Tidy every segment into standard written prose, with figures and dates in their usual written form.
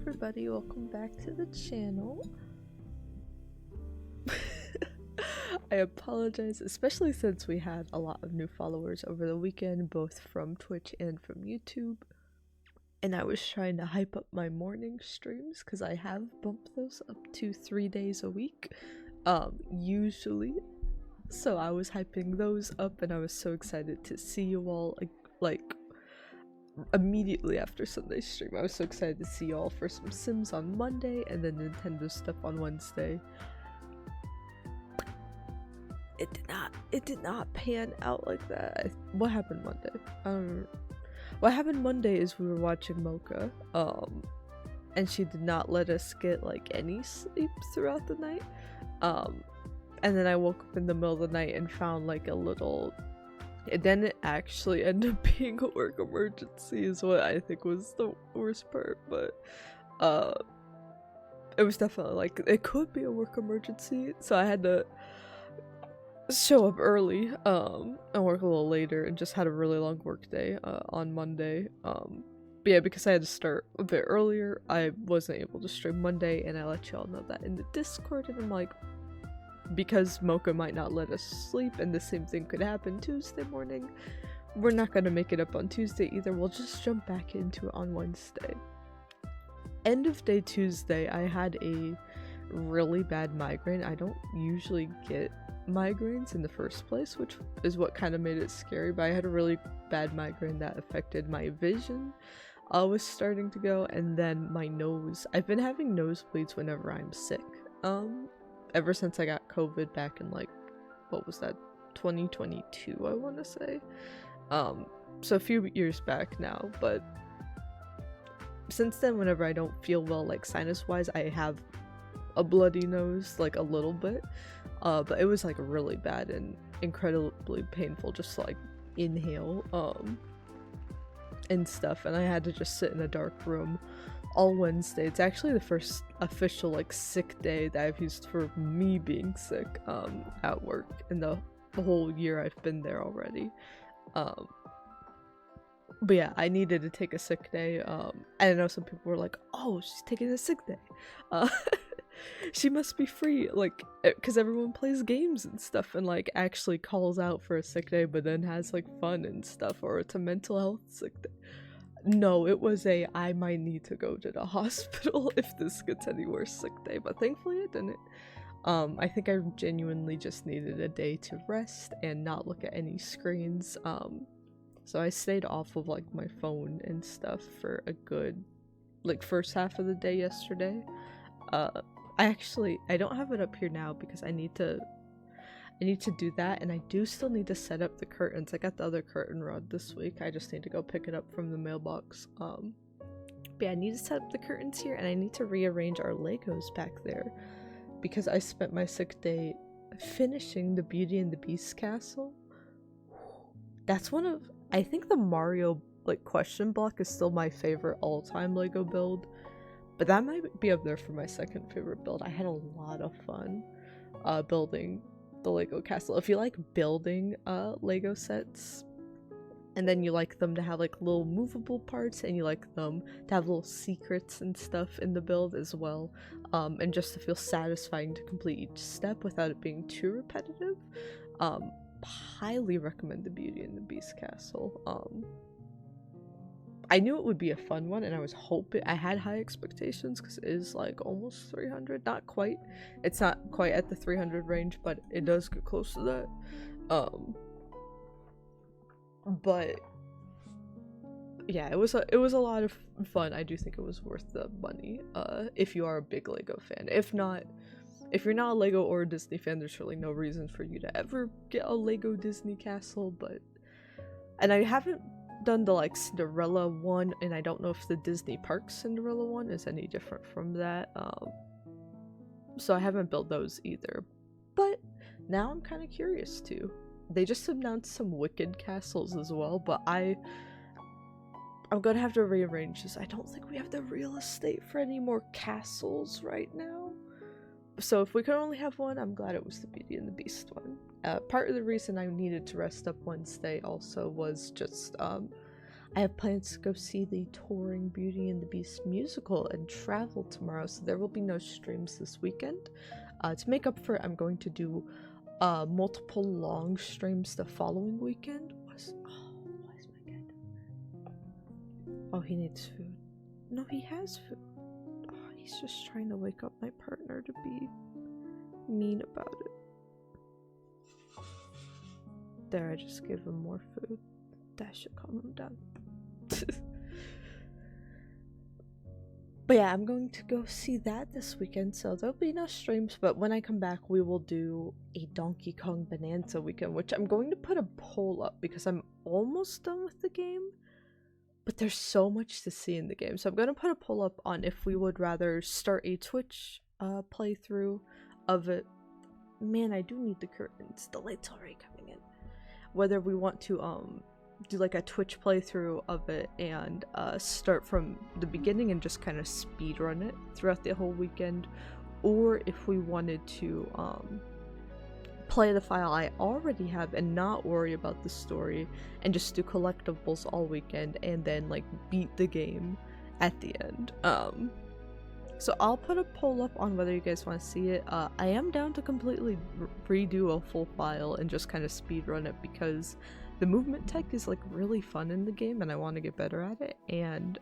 everybody, welcome back to the channel. I apologize, especially since we had a lot of new followers over the weekend, both from Twitch and from YouTube. And I was trying to hype up my morning streams because I have bumped those up to 3 days a week, usually. So I was hyping those up and I was so excited to see you all, like immediately after Sunday's stream. I was so excited to see y'all for some Sims on Monday and then Nintendo stuff on Wednesday. It did not pan out like that. What happened Monday? What happened Monday is we were watching Mocha, and she did not let us get like any sleep throughout the night. And then I woke up in the middle of the night and found like a little. And then it actually ended up being a work emergency is what I think was the worst part, but it was definitely like, it could be a work emergency, so I had to show up early and work a little later and just had a really long work day on Monday. But yeah, because I had to start a bit earlier, I wasn't able to stream Monday, and I let y'all know that in the Discord, and I'm like, because Mocha might not let us sleep and the same thing could happen Tuesday morning, we're not gonna make it up on Tuesday either. We'll just jump back into it on Wednesday. End of day Tuesday, I had a really bad migraine. I don't usually get migraines in the first place, which is what kind of made it scary, but I had a really bad migraine that affected my vision. I was starting to go, and then my nose. I've been having nosebleeds whenever I'm sick. Ever since I got COVID back in, like, what was that, 2022, I want to say. So a few years back now, but since then, whenever I don't feel well, like sinus-wise, I have a bloody nose, like a little bit, but it was like really bad and incredibly painful just to like inhale, and stuff, and I had to just sit in a dark room all Wednesday. It's actually the first official like sick day that I've used for me being sick at work in the whole year I've been there already. But yeah, I needed to take a sick day. I know some people were like, oh, she's taking a sick day. She must be free, like, because everyone plays games and stuff and like actually calls out for a sick day but then has like fun and stuff, or it's a mental health sick day. No, it was a I might need to go to the hospital if this gets any worse sick day, but thankfully it didn't. I think I genuinely just needed a day to rest and not look at any screens. So I stayed off of like my phone and stuff for a good like first half of the day yesterday. I don't have it up here now because I need to do that, and I do still need to set up the curtains. I got the other curtain rod this week. I just need to go pick it up from the mailbox. But yeah, I need to set up the curtains here, and I need to rearrange our Legos back there because I spent my sick day finishing the Beauty and the Beast castle. That's one of, I think the Mario like question block is still my favorite all-time Lego build, but that might be up there for my second favorite build. I had a lot of fun building the Lego castle. If you like building Lego sets and then you like them to have like little movable parts and you like them to have little secrets and stuff in the build as well, and just to feel satisfying to complete each step without it being too repetitive, highly recommend the Beauty and the Beast castle. I knew it would be a fun one, and I was hoping, I had high expectations because it is like almost 300, not quite, it's not quite at the 300 range, but it does get close to that. But yeah, it was a lot of fun. I do think it was worth the money if you are a big Lego fan. If you're not a Lego or a Disney fan, there's really no reason for you to ever get a Lego Disney castle. But, and I haven't done the like Cinderella one, and I don't know if the Disney Parks Cinderella one is any different from that, so I haven't built those either, but now I'm kind of curious too. They just announced some Wicked castles as well, but I'm gonna have to rearrange this. I don't think we have the real estate for any more castles right now, so if we could only have one, I'm glad it was the Beauty and the Beast one. Part of the reason I needed to rest up Wednesday also was just, I have plans to go see the touring Beauty and the Beast musical and travel tomorrow, so there will be no streams this weekend. To make up for it, I'm going to do multiple long streams the following weekend. Why is my cat? Oh, he needs food. No, he has food. Oh, he's just trying to wake up my partner to be mean about it. There, I just gave him more food. That should calm him down. But yeah, I'm going to go see that this weekend, so there'll be no streams, but when I come back we will do a Donkey Kong Bonanza weekend, which I'm going to put a poll up because I'm almost done with the game, but there's so much to see in the game. So I'm going to put a poll up on if we would rather start a Twitch playthrough of it. Man, I do need the curtains. The light's already coming in. Whether we want to do like a Twitch playthrough of it and start from the beginning and just kind of speed run it throughout the whole weekend, or if we wanted to play the file I already have and not worry about the story and just do collectibles all weekend and then like beat the game at the end. So I'll put a poll up on whether you guys want to see it. I am down to completely redo a full file and just kind of speed run it because the movement tech is like really fun in the game and I want to get better at it, and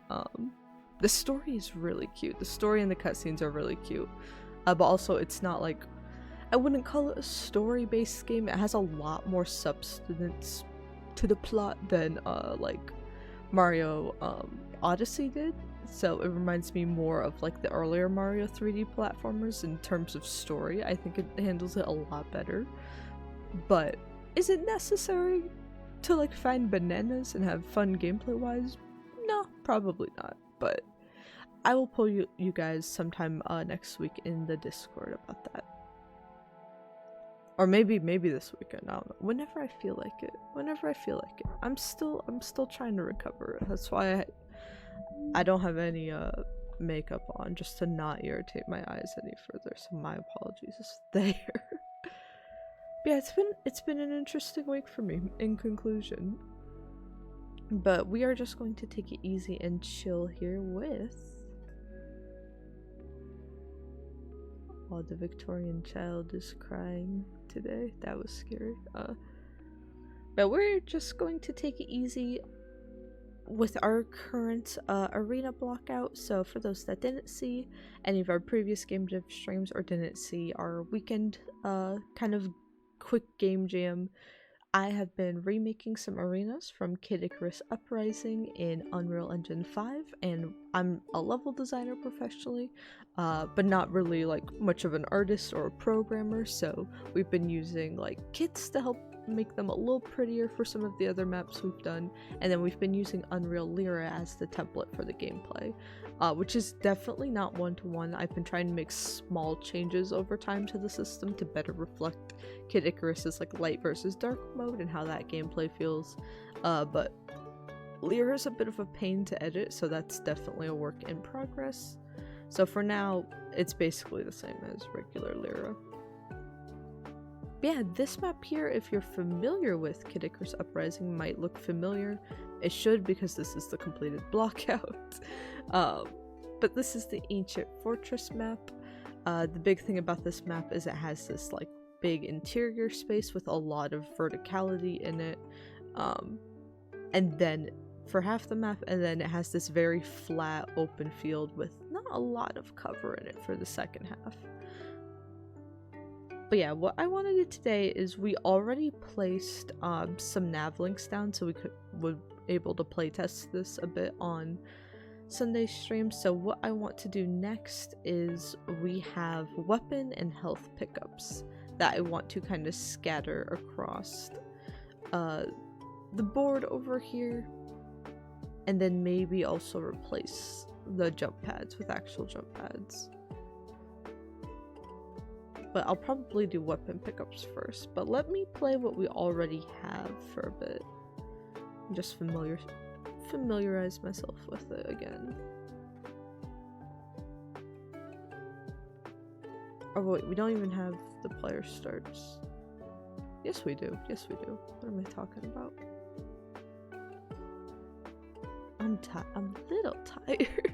the story is really cute. The story and the cutscenes are really cute, but also it's not like, I wouldn't call it a story-based game. It has a lot more substance to the plot than like Mario Odyssey did. So it reminds me more of like the earlier Mario 3D platformers in terms of story. I think it handles it a lot better. But is it necessary to like find bananas and have fun gameplay wise? No, probably not. But I will pull you guys sometime next week in the Discord about that. Or maybe this weekend, I don't know. Whenever I feel like it. Whenever I feel like it. I'm still trying to recover. That's why I don't have any makeup on, just to not irritate my eyes any further. So my apologies there. Yeah, it's been an interesting week for me in conclusion. But we are just going to take it easy and chill here with the Victorian child is crying today. That was scary. But we're just going to take it easy with our current arena blockout. So for those that didn't see any of our previous game dev streams or didn't see our weekend kind of quick game jam, I have been remaking some arenas from Kid Icarus Uprising in Unreal Engine 5, and I'm a level designer professionally, but not really like much of an artist or a programmer, so we've been using like kits to help make them a little prettier for some of the other maps we've done, and then we've been using Unreal Lyra as the template for the gameplay, which is definitely not one-to-one. I've been trying to make small changes over time to the system to better reflect Kid Icarus's like light versus dark mode and how that gameplay feels, but Lyra's a bit of a pain to edit, so that's definitely a work in progress. So for now, it's basically the same as regular Lyra. Yeah, this map here, if you're familiar with Kid Icarus Uprising, might look familiar. It should, because this is the completed blockout. But this is the Ancient Fortress map. The big thing about this map is it has this like big interior space with a lot of verticality in it. And then for half the map, and then it has this very flat open field with not a lot of cover in it for the second half. But yeah, what I want to do today is we already placed some nav links down so we would able to playtest this a bit on Sunday stream. So what I want to do next is we have weapon and health pickups that I want to kind of scatter across the board over here, and then maybe also replace the jump pads with actual jump pads. But I'll probably do weapon pickups first. But let me play what we already have for a bit. Just familiarize myself with it again. Oh wait, we don't even have the player starts. Yes we do, yes we do. What am I talking about? I'm a little tired.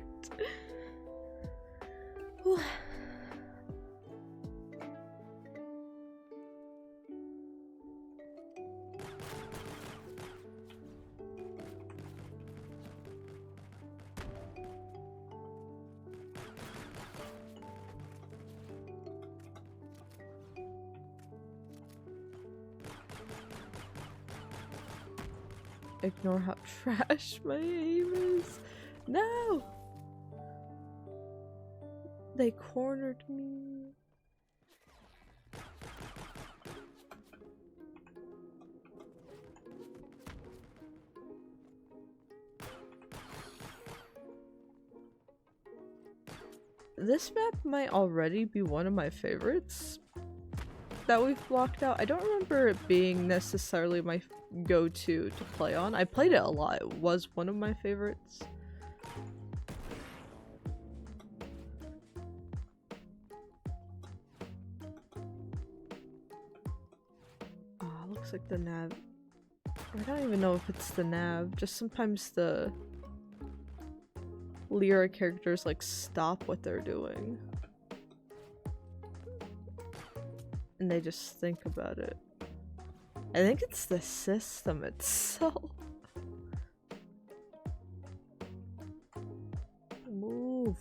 Ignore how trash my aim is. No! They cornered me. This map might already be one of my favorites that we've blocked out. I don't remember it being necessarily my go-to to play on. I played it a lot. It was one of my favorites. Looks like the nav. I don't even know if it's the nav. Just sometimes the Lyra characters like stop what they're doing. And they just think about it. I think it's the system itself. Move.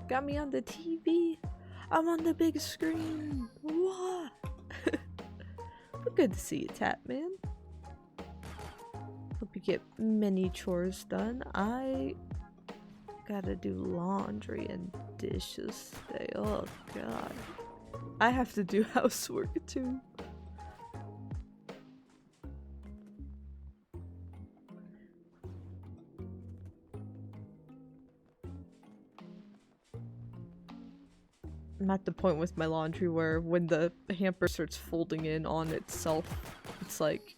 Got me on the TV. I'm on the big screen. What? Good to see you, Tap Man. Hope you get many chores done. I gotta do laundry and dishes today. Oh god. I have to do housework too. I'm at the point with my laundry where when the hamper starts folding in on itself, it's like,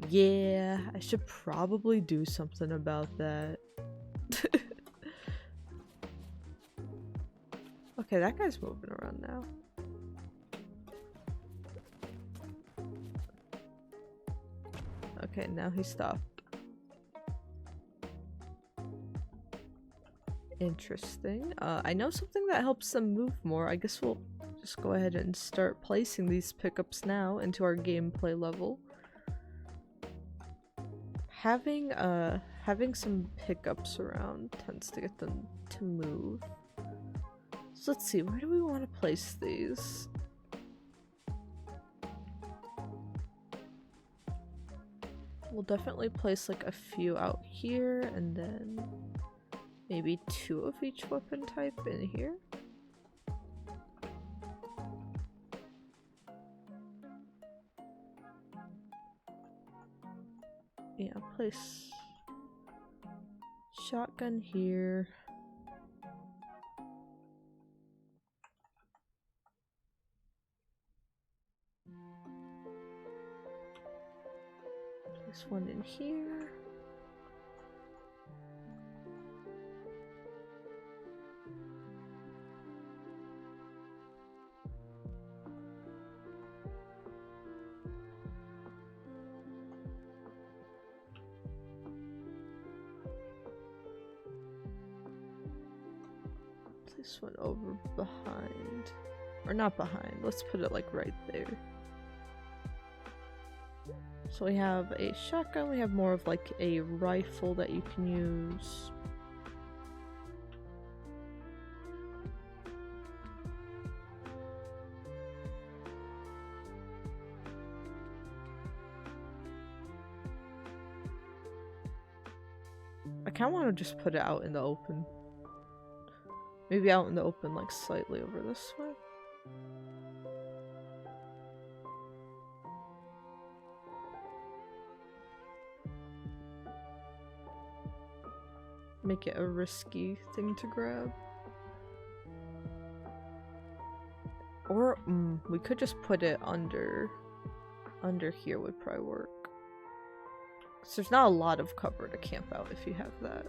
yeah, I should probably do something about that. Okay, that guy's moving around now. Okay, now he stopped. Interesting. I know something that helps them move more. I guess we'll just go ahead and start placing these pickups now into our gameplay level. Having some pickups around tends to get them to move. So let's see, where do we want to place these? We'll definitely place like a few out here and then maybe 2 of each weapon type in here. Yeah, place shotgun here. Place one in here. This one over behind, or not behind, let's put it like right there. So we have a shotgun, we have more of like a rifle that you can use. I kind of want to just put it out in the open. Maybe out in the open, like slightly over this way. Make it a risky thing to grab. Or, we could just put it under here would probably work. 'Cause there's not a lot of cover to camp out if you have that.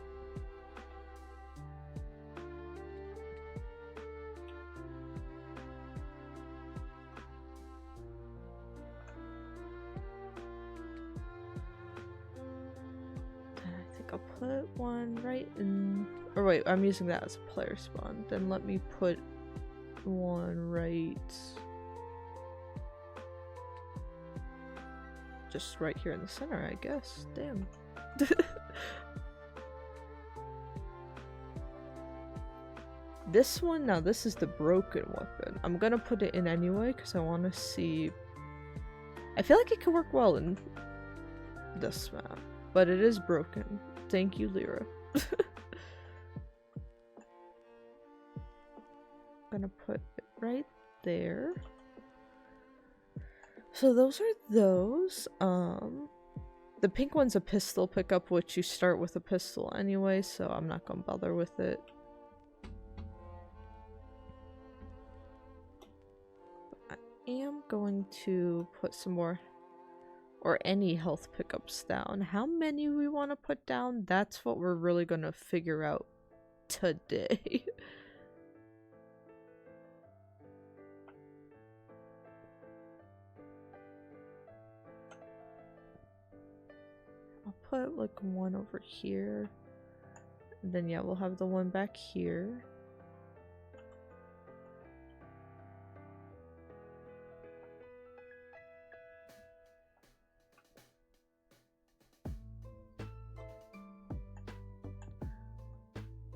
I'll put one right in, or wait, I'm using that as a player spawn. Then let me put one right, just right here in the center, I guess. Damn. This one, now this is the broken weapon. I'm gonna put it in anyway because I want to see. I feel like it could work well in this map, but it is broken. Thank you, Lyra. Gonna put it right there. So those are those. The pink one's a pistol pickup, which you start with a pistol anyway, so I'm not gonna bother with it. I am going to put some more, or any health pickups down. How many we want to put down, that's what we're really gonna figure out today. I'll put like one over here, and then yeah, we'll have the one back here.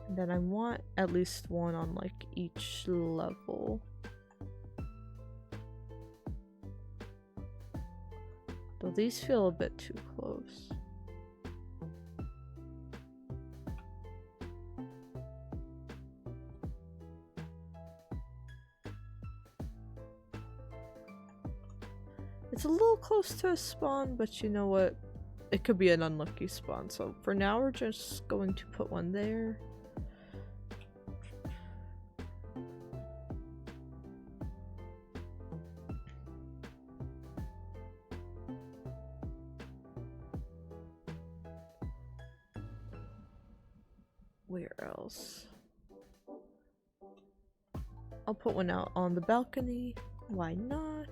And then I want at least one on like each level. Though these feel a bit too close. It's a little close to a spawn, but you know what? It could be an unlucky spawn, so for now we're just going to put one there. Where else? I'll put one out on the balcony. Why not?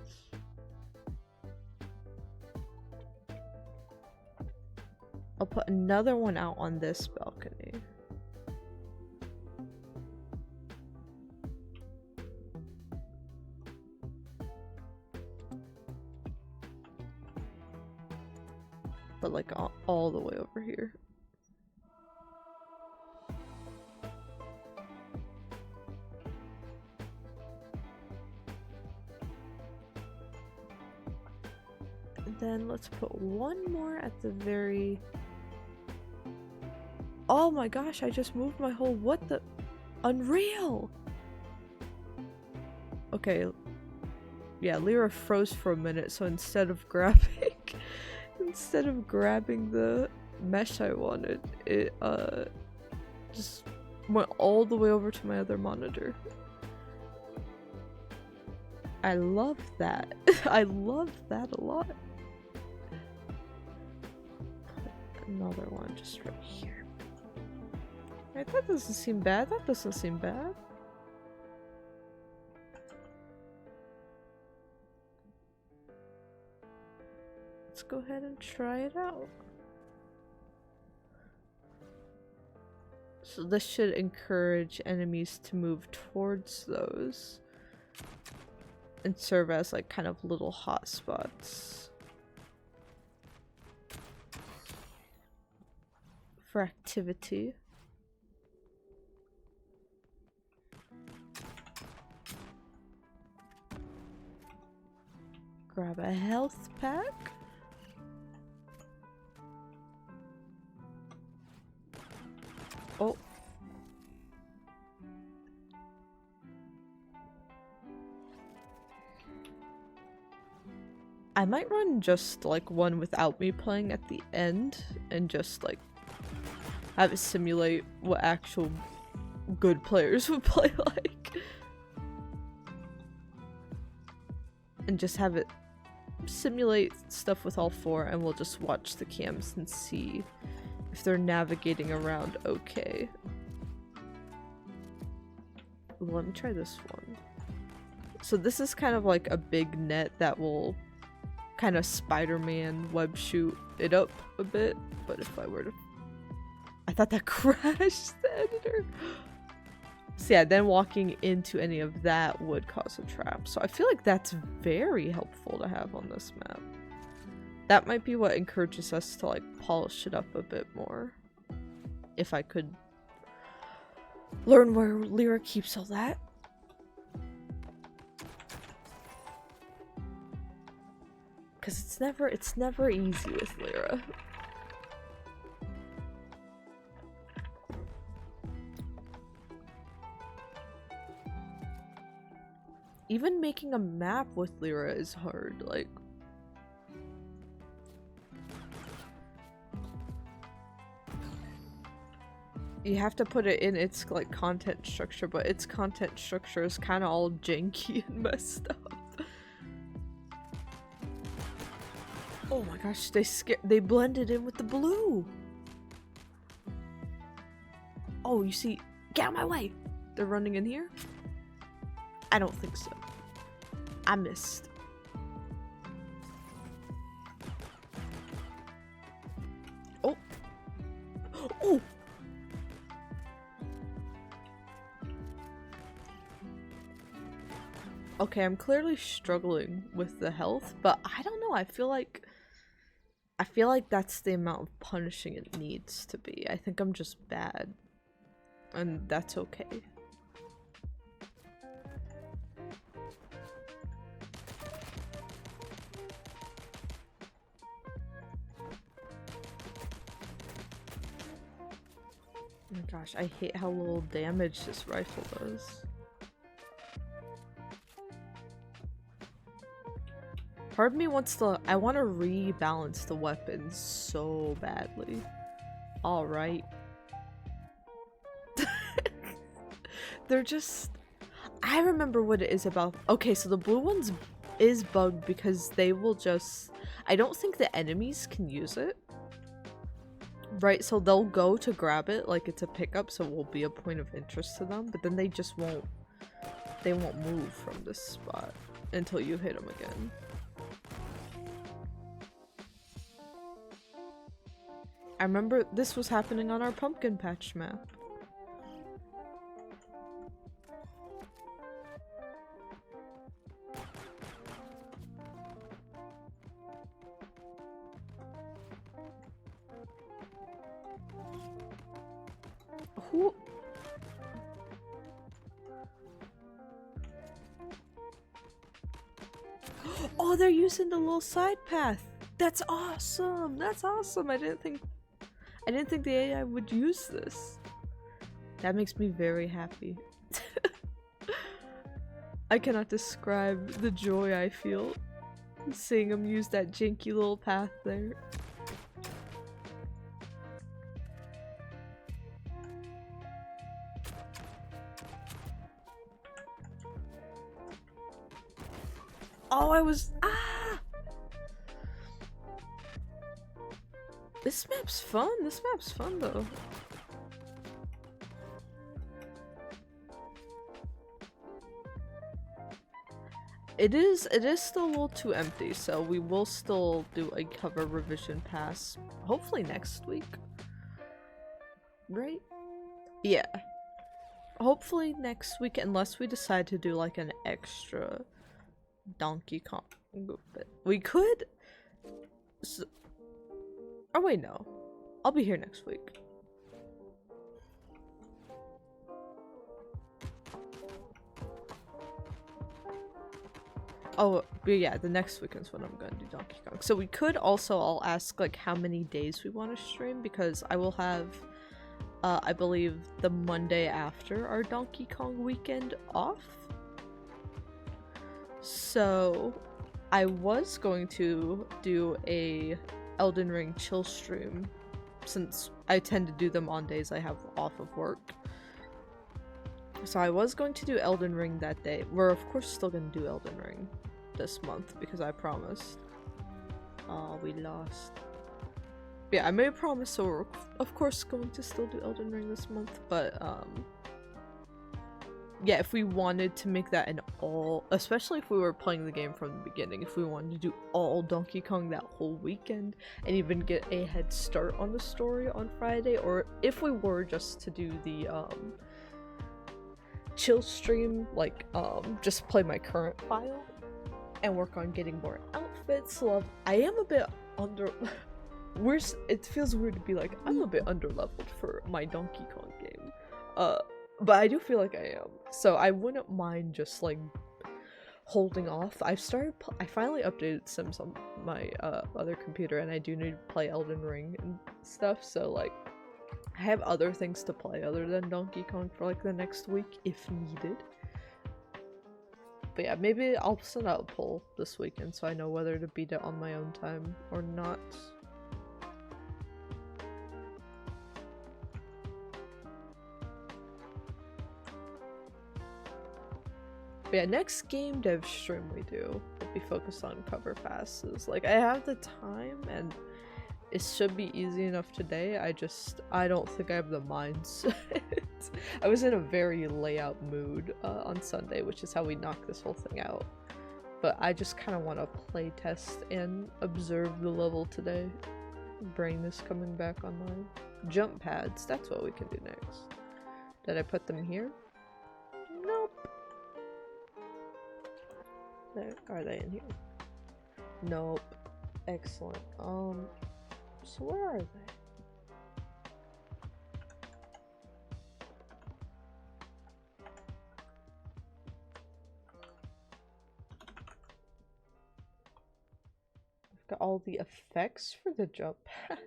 I'll put another one out on this balcony. But like all the way over here. And then let's put one more at the very... Oh my gosh, I just moved my whole... What the... Unreal! Okay. Yeah, Lyra froze for a minute, so instead of grabbing... instead of grabbing the mesh I wanted, it just went all the way over to my other monitor. I love that. I love that a lot. Put another one just right here. Right, that doesn't seem bad. That doesn't seem bad. Let's go ahead and try it out. So this should encourage enemies to move towards those and serve as like kind of little hot spots for activity. Grab a health pack. Oh. I might run just like one without me playing at the end and just like have it simulate what actual good players would play like. And just have it simulate stuff with all four, and we'll just watch the cams and see if they're navigating around okay. Ooh, let me try this one. So this is kind of like a big net that will kind of Spider-Man web shoot it up a bit, but if I were to thought that crashed the editor. So yeah, then walking into any of that would cause a trap. So I feel like that's very helpful to have on this map. That might be what encourages us to like polish it up a bit more. If I could learn where Lyra keeps all that. Cause it's never easy with Lyra. Even making a map with Lyra is hard, like you have to put it in its like content structure, but its content structure is kind of all janky and messed up. Oh my gosh, they blended in with the blue. Oh, you see, get out of my way. They're running in here? I don't think so. I missed. Oh. Oh. Okay, I'm clearly struggling with the health, but I don't know. I feel like that's the amount of punishing it needs to be. I think I'm just bad. And that's okay. Oh my gosh, I hate how little damage this rifle does. Part of me wants to- I want to rebalance the weapons so badly. Alright. They're just- I remember what it is about- okay, so the blue ones is bugged because they will just- I don't think the enemies can use it. Right, so they'll go to grab it like it's a pickup, so it will be a point of interest to them, but then they just won't- they won't move from this spot until you hit them again. I remember this was happening on our pumpkin patch map. Who? Oh, they're using the little side path. That's awesome. That's awesome. I didn't think the AI would use this. That makes me very happy. I cannot describe the joy I feel seeing them use that janky little path there. Oh, I was- ah! This map's fun. This map's fun though. It is still a little too empty, so we will still do a cover revision pass, hopefully next week. Right? Yeah. Hopefully next week, unless we decide to do like an extra Donkey Kong bit. We could... oh wait, no. I'll be here next week. Oh, but yeah, the next weekend's when I'm gonna do Donkey Kong. So we could also, I'll ask like how many days we want to stream, because I will have, I believe, the Monday after our Donkey Kong weekend off. So I was going to do a Elden Ring chill stream, since I tend to do them on days I have off of work. So I was going to do Elden Ring that day. We're of course still going to do Elden Ring this month because I promised. Oh, we lost. Yeah, I made a promise, so we're of course going to still do Elden Ring this month, but yeah, if we wanted to make that an all, especially if we were playing the game from the beginning, if we wanted to do all Donkey Kong that whole weekend and even get a head start on the story on Friday, or if we were just to do the chill stream, like just play my current file and work on getting more outfits. I am a bit under it feels weird to be like, I'm a bit underleveled for my Donkey Kong game. But I do feel like I am. So I wouldn't mind just like holding off. I finally updated Sims on my other computer, and I do need to play Elden Ring and stuff, so like I have other things to play other than Donkey Kong for like the next week if needed. But yeah, maybe I'll send out a poll this weekend so I know whether to beat it on my own time or not. But yeah, next game dev stream we do will be focused on cover passes. Like, I have the time and it should be easy enough today. I don't think I have the mindset. I was in a very layout mood on Sunday, which is how we knocked this whole thing out. But I just kind of want to play test and observe the level today. Brain is coming back online. Jump pads, that's what we can do next. Did I put them here? Nope. Are they in here? Nope. Excellent. So where are they? I've got all the effects for the jump pad.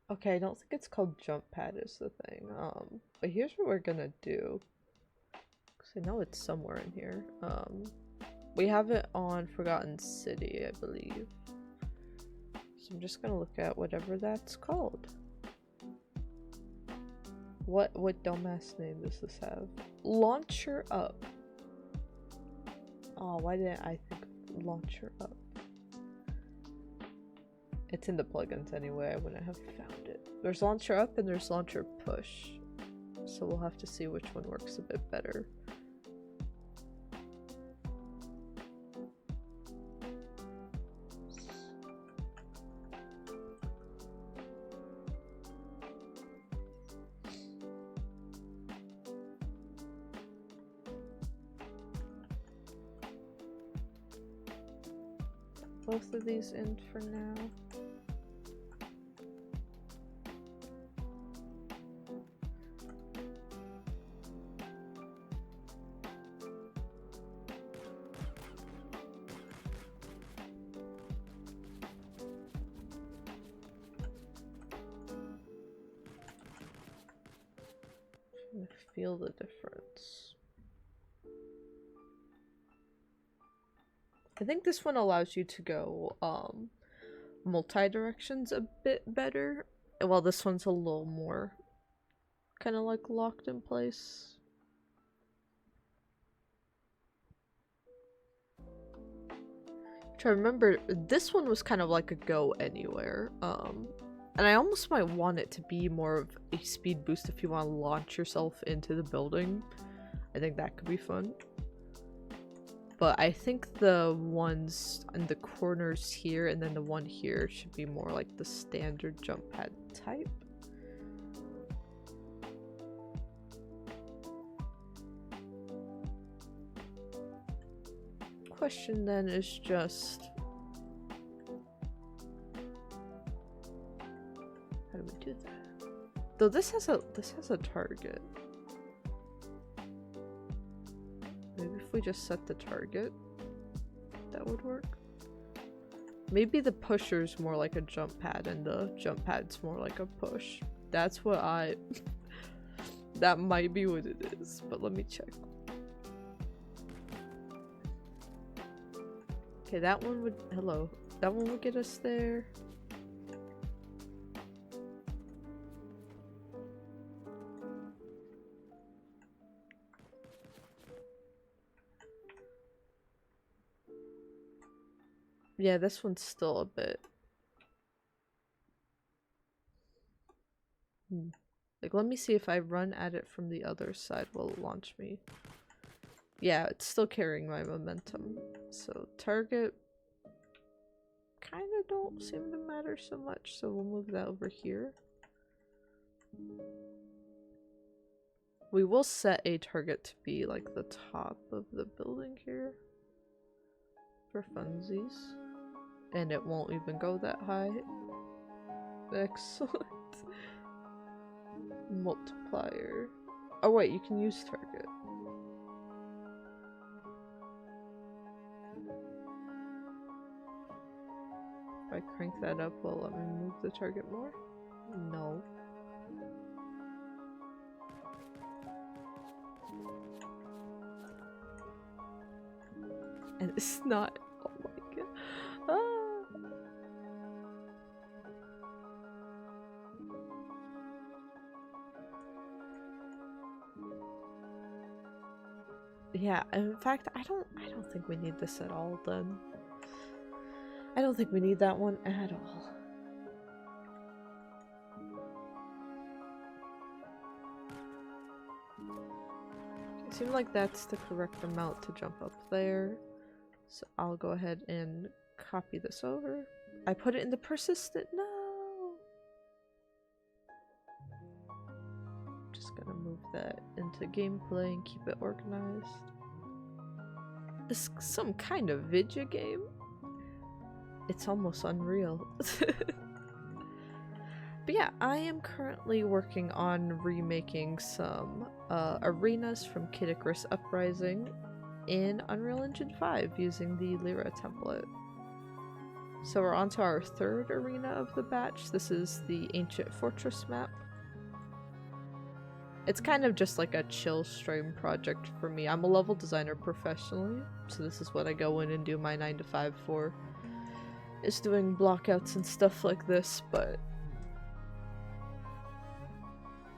Okay, I don't think it's called jump pad is the thing. But here's what we're gonna do. Cause I know it's somewhere in here. We have it on Forgotten City, I believe. So I'm just gonna look at whatever that's called. What dumbass name does this have? Launcher Up. Oh, why didn't I think Launcher Up? It's in the plugins anyway, I wouldn't have found it. There's Launcher Up and there's Launcher Push. So we'll have to see which one works a bit better. Both of these in for now. I feel the difference. I think this one allows you to go multi-directions a bit better, while this one's a little more kind of like locked in place. Try to remember, this one was kind of like a go anywhere, and I almost might want it to be more of a speed boost if you want to launch yourself into the building. I think that could be fun. But I think the ones in the corners here and then the one here should be more like the standard jump pad type. Question then is just, how do we do that? Though this has a target. Maybe if we just set the target, that would work. Maybe the pusher's more like a jump pad and the jump pad's more like a push. That's what that might be what it is, but let me check. Okay, that one would, that one would get us there. Yeah, this one's still a bit. Like, let me see if I run at it from the other side will it launch me. Yeah, it's still carrying my momentum. So target kind of don't seem to matter so much, so we'll move that over here. We will set a target to be like the top of the building here for funsies. And it won't even go that high. Excellent. Multiplier. Oh wait, you can use target. If I crank that up, will let me move the target more? No. And it's not. Oh my god. Ah. Yeah, in fact, I don't think we need this at all then. I don't think we need that one at all. It seems like that's the correct amount to jump up there. So I'll go ahead and copy this over. I put it in the persistent. No! Just gonna move that into gameplay and keep it organized. This is some kind of video game. It's almost unreal. But yeah, I am currently working on remaking some arenas from Kid Icarus Uprising in Unreal Engine 5 using the Lyra template. So we're on to our third arena of the batch. This is the Ancient Fortress map. It's kind of just like a chill stream project for me. I'm a level designer professionally, so this is what I go in and do my 9 to 5 for. Is doing blockouts and stuff like this, but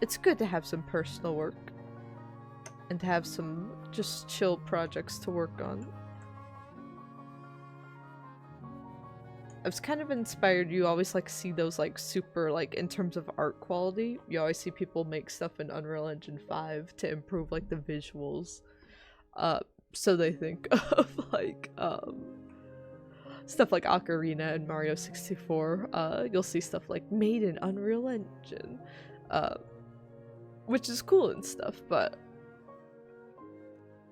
it's good to have some personal work and to have some just chill projects to work on. I was kind of inspired. You always like see those like super like in terms of art quality. You always see people make stuff in Unreal Engine 5 to improve like the visuals. So they think of like stuff like Ocarina and Mario 64. You'll see stuff like made in Unreal Engine, which is cool and stuff. But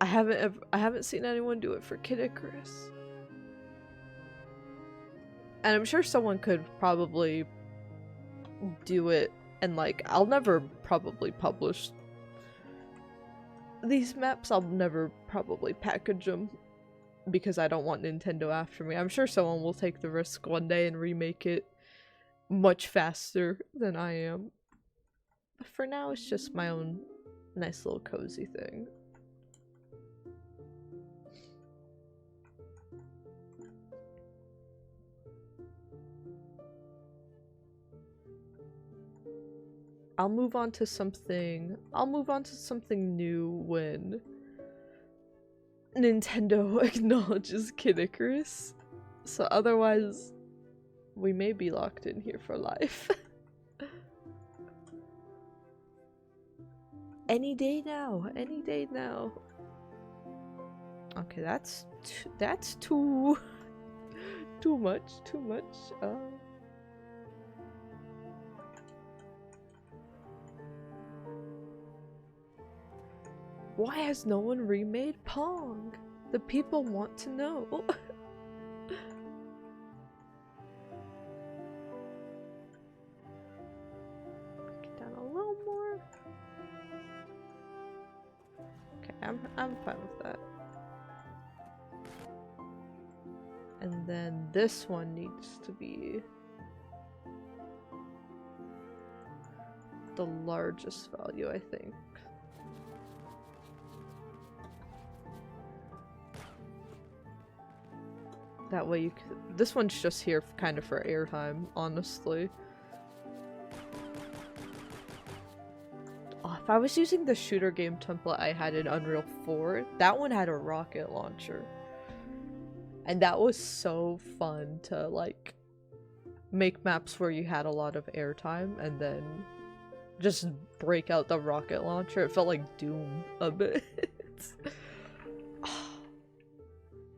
I haven't seen anyone do it for Kid Icarus. And I'm sure someone could probably do it, and like, I'll never probably publish these maps. I'll never probably package them because I don't want Nintendo after me. I'm sure someone will take the risk one day and remake it much faster than I am. But for now, it's just my own nice little cozy thing. I'll move on to something new when Nintendo acknowledges Kid Icarus. So otherwise, we may be locked in here for life. Any day now, any day now. Okay, that's too much. Why has no one remade Pong? The people want to know. Get down a little more. Okay, I'm fine with that. And then this one needs to be the largest value, I think. That way you could— this one's just here kind of for airtime, honestly. Oh, if I was using the shooter game template I had in Unreal 4, that one had a rocket launcher. And that was so fun to, like, make maps where you had a lot of airtime and then just break out the rocket launcher. It felt like Doom a bit.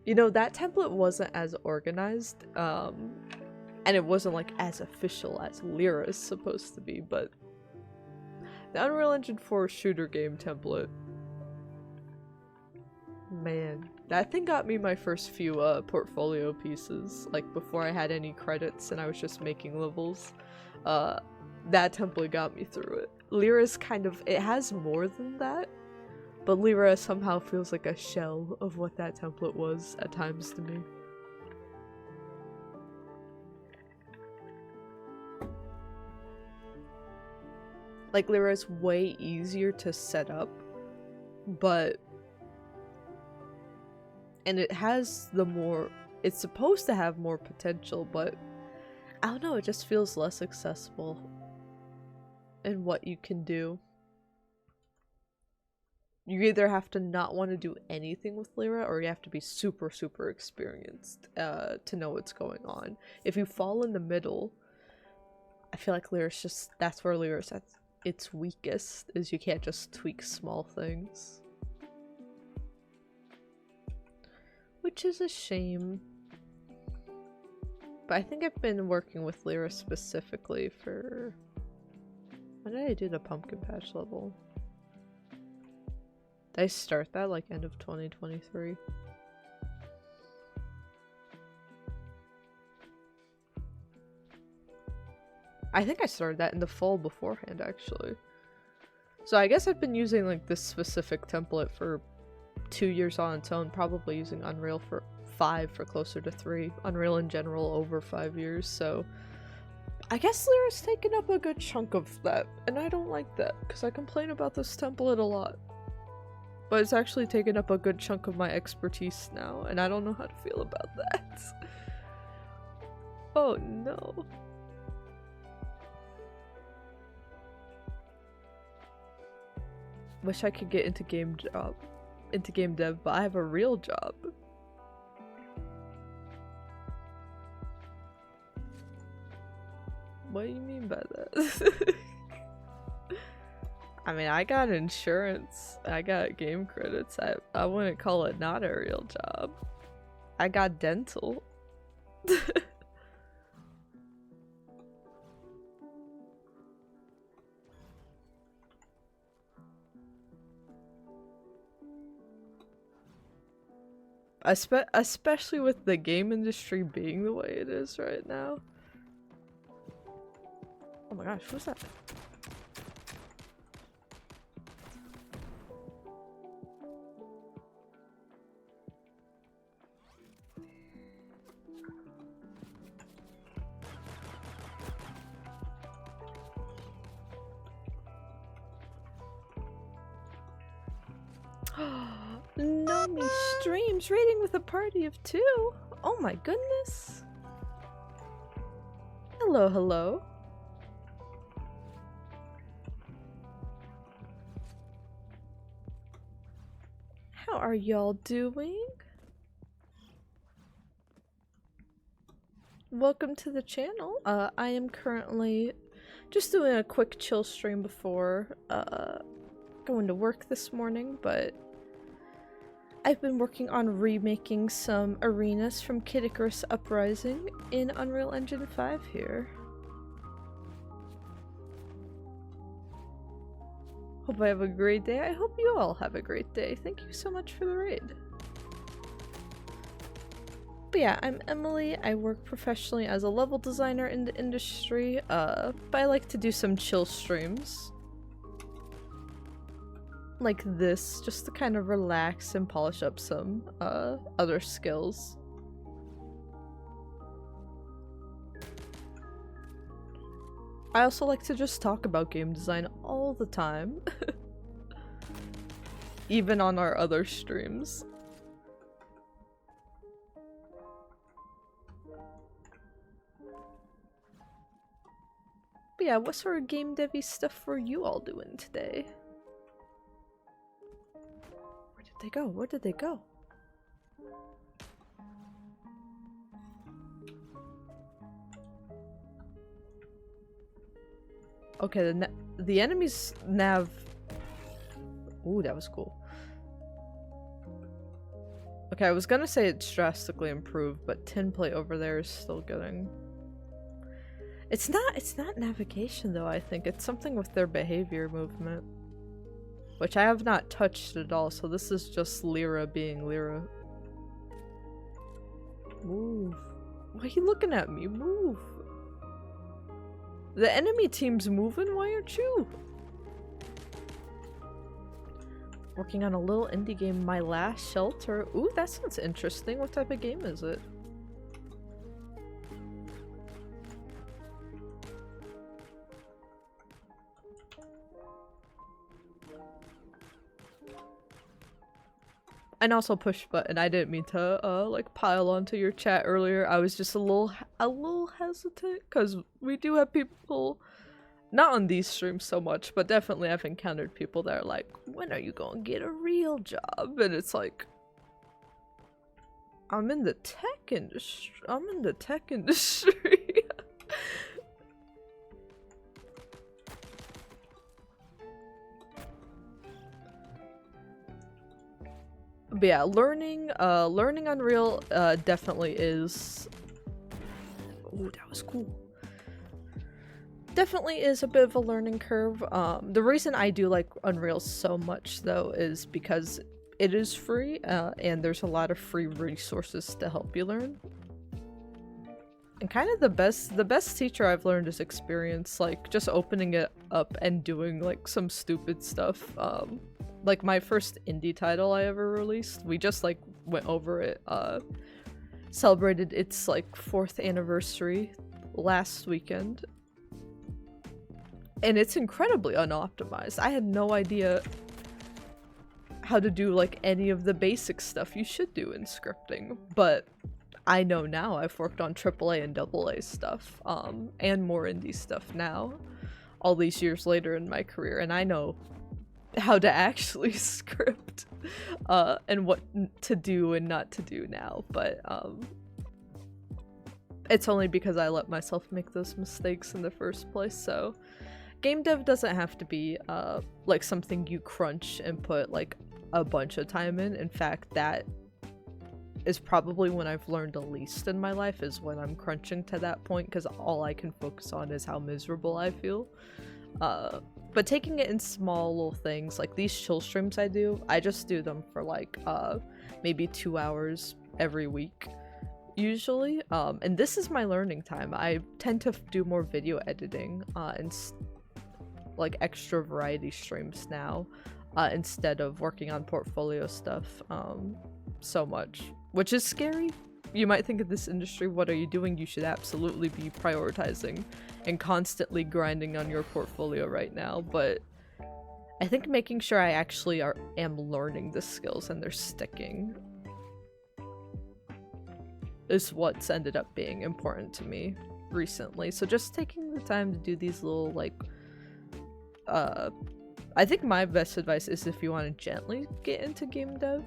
You know, that template wasn't as organized, and it wasn't like as official as Lyra is supposed to be, but the Unreal Engine 4 shooter game template, man, that thing got me my first few portfolio pieces, like before I had any credits and I was just making levels. That template got me through it. Lyra's kind of, it has more than that, but Lyra somehow feels like a shell of what that template was at times to me. Like, Lyra is way easier to set up, and it has the more, it's supposed to have more potential, but I don't know, it just feels less accessible in what you can do. You either have to not want to do anything with Lyra, or you have to be super, super experienced to know what's going on. If you fall in the middle, I feel like Lyra's just, that's where Lyra's at its weakest, is you can't just tweak small things. Which is a shame. But I think I've been working with Lyra specifically for... When did I do the pumpkin patch level? Did I start that like end of 2023? I think I started that in the fall beforehand, actually. So I guess I've been using like this specific template for 2 years on its own, probably using Unreal for 5 for closer to 3. Unreal in general over 5 years, so I guess Lyra's taken up a good chunk of that, and I don't like that, because I complain about this template a lot. But it's actually taken up a good chunk of my expertise now, and I don't know how to feel about that. Oh no. Wish I could get into game dev, but I have a real job. What do you mean by that? I mean, I got insurance, I got game credits, I wouldn't call it not a real job. I got dental. Especially with the game industry being the way it is right now. Oh my gosh, what's that? Nomi streams raiding with a party of 2. Oh my goodness. Hello, hello. How are y'all doing? Welcome to the channel. I am currently just doing a quick chill stream before going to work this morning, but I've been working on remaking some arenas from Kid Icarus Uprising in Unreal Engine 5 here. Hope I have a great day. I hope you all have a great day. Thank you so much for the raid. But yeah, I'm Emily. I work professionally as a level designer in the industry, but I like to do some chill streams like this, just to kind of relax and polish up some other skills. I also like to just talk about game design all the time, even on our other streams. But yeah, what sort of game devy stuff were you all doing today? Where did they go? Where did they go? Okay, the enemy's nav... Ooh, that was cool. Okay, I was gonna say it's drastically improved, but tinplate over there is still getting... It's not navigation though, I think. It's something with their behavior movement. Which I have not touched at all, so this is just Lyra being Lyra. Move. Why are you looking at me? Move. The enemy team's moving, why aren't you? Working on a little indie game, My Last Shelter. Ooh, that sounds interesting. What type of game is it? And also push button. I didn't mean to like pile onto your chat earlier. I was just a little hesitant because we do have people, not on these streams so much, but definitely I've encountered people that are like, when are you gonna get a real job? And it's like, I'm in the tech industry. But yeah, learning Unreal definitely is... Ooh, that was cool. Definitely is a bit of a learning curve. The reason I do like Unreal so much though is because it is free and there's a lot of free resources to help you learn. And kind of the best teacher I've learned is experience, like just opening it up and doing like some stupid stuff. Like my first indie title I ever released, we just like went over it, celebrated its like 4th anniversary last weekend. And it's incredibly unoptimized. I had no idea how to do like any of the basic stuff you should do in scripting, but I know now. I've worked on AAA and AA stuff, and more indie stuff now, all these years later in my career, and I know how to actually script and what to do and not to do now, but it's only because I let myself make those mistakes in the first place. So game dev doesn't have to be like something you crunch and put like a bunch of time in. In fact, that is probably when I've learned the least in my life, is when I'm crunching to that point, because all I can focus on is how miserable I feel. But taking it in small little things, like these chill streams I just do them for like maybe 2 hours every week usually, and this is my learning time. I tend to do more video editing and like extra variety streams now instead of working on portfolio stuff so much, which is scary. You might think of this industry, what are you doing? You should absolutely be prioritizing and constantly grinding on your portfolio right now, but I think making sure I actually am learning the skills and they're sticking is what's ended up being important to me recently. So just taking the time to do these little like I think my best advice is, if you want to gently get into game dev,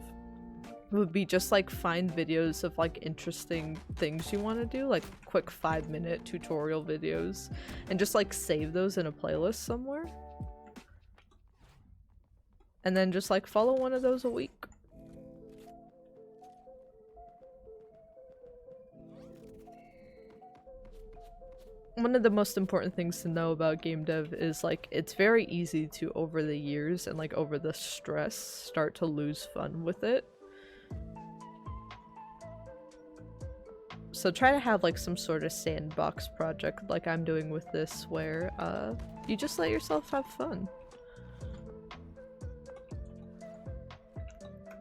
would be just like find videos of like interesting things you want to do, like quick 5-minute tutorial videos, and just like save those in a playlist somewhere, and then just like follow one of those a week. One of the most important things to know about game dev is like it's very easy to, over the years and like over the stress, start to lose fun with it. So try to have like some sort of sandbox project like I'm doing with this, where you just let yourself have fun.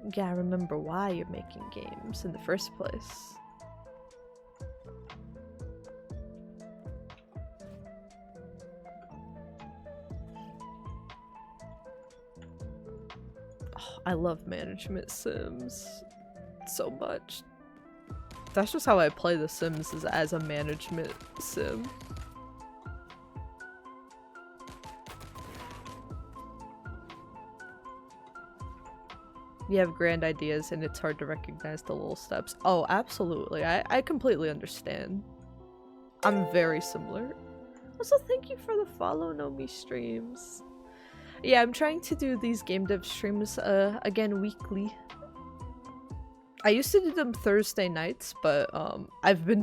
You gotta remember why you're making games in the first place. Oh, I love management sims so much. That's just how I play The Sims, is as a management sim. You have grand ideas and it's hard to recognize the little steps. Oh, absolutely. I completely understand. I'm very similar. Also, thank you for the follow, Nomi streams. Yeah, I'm trying to do these game dev streams again weekly. I used to do them Thursday nights, but I've been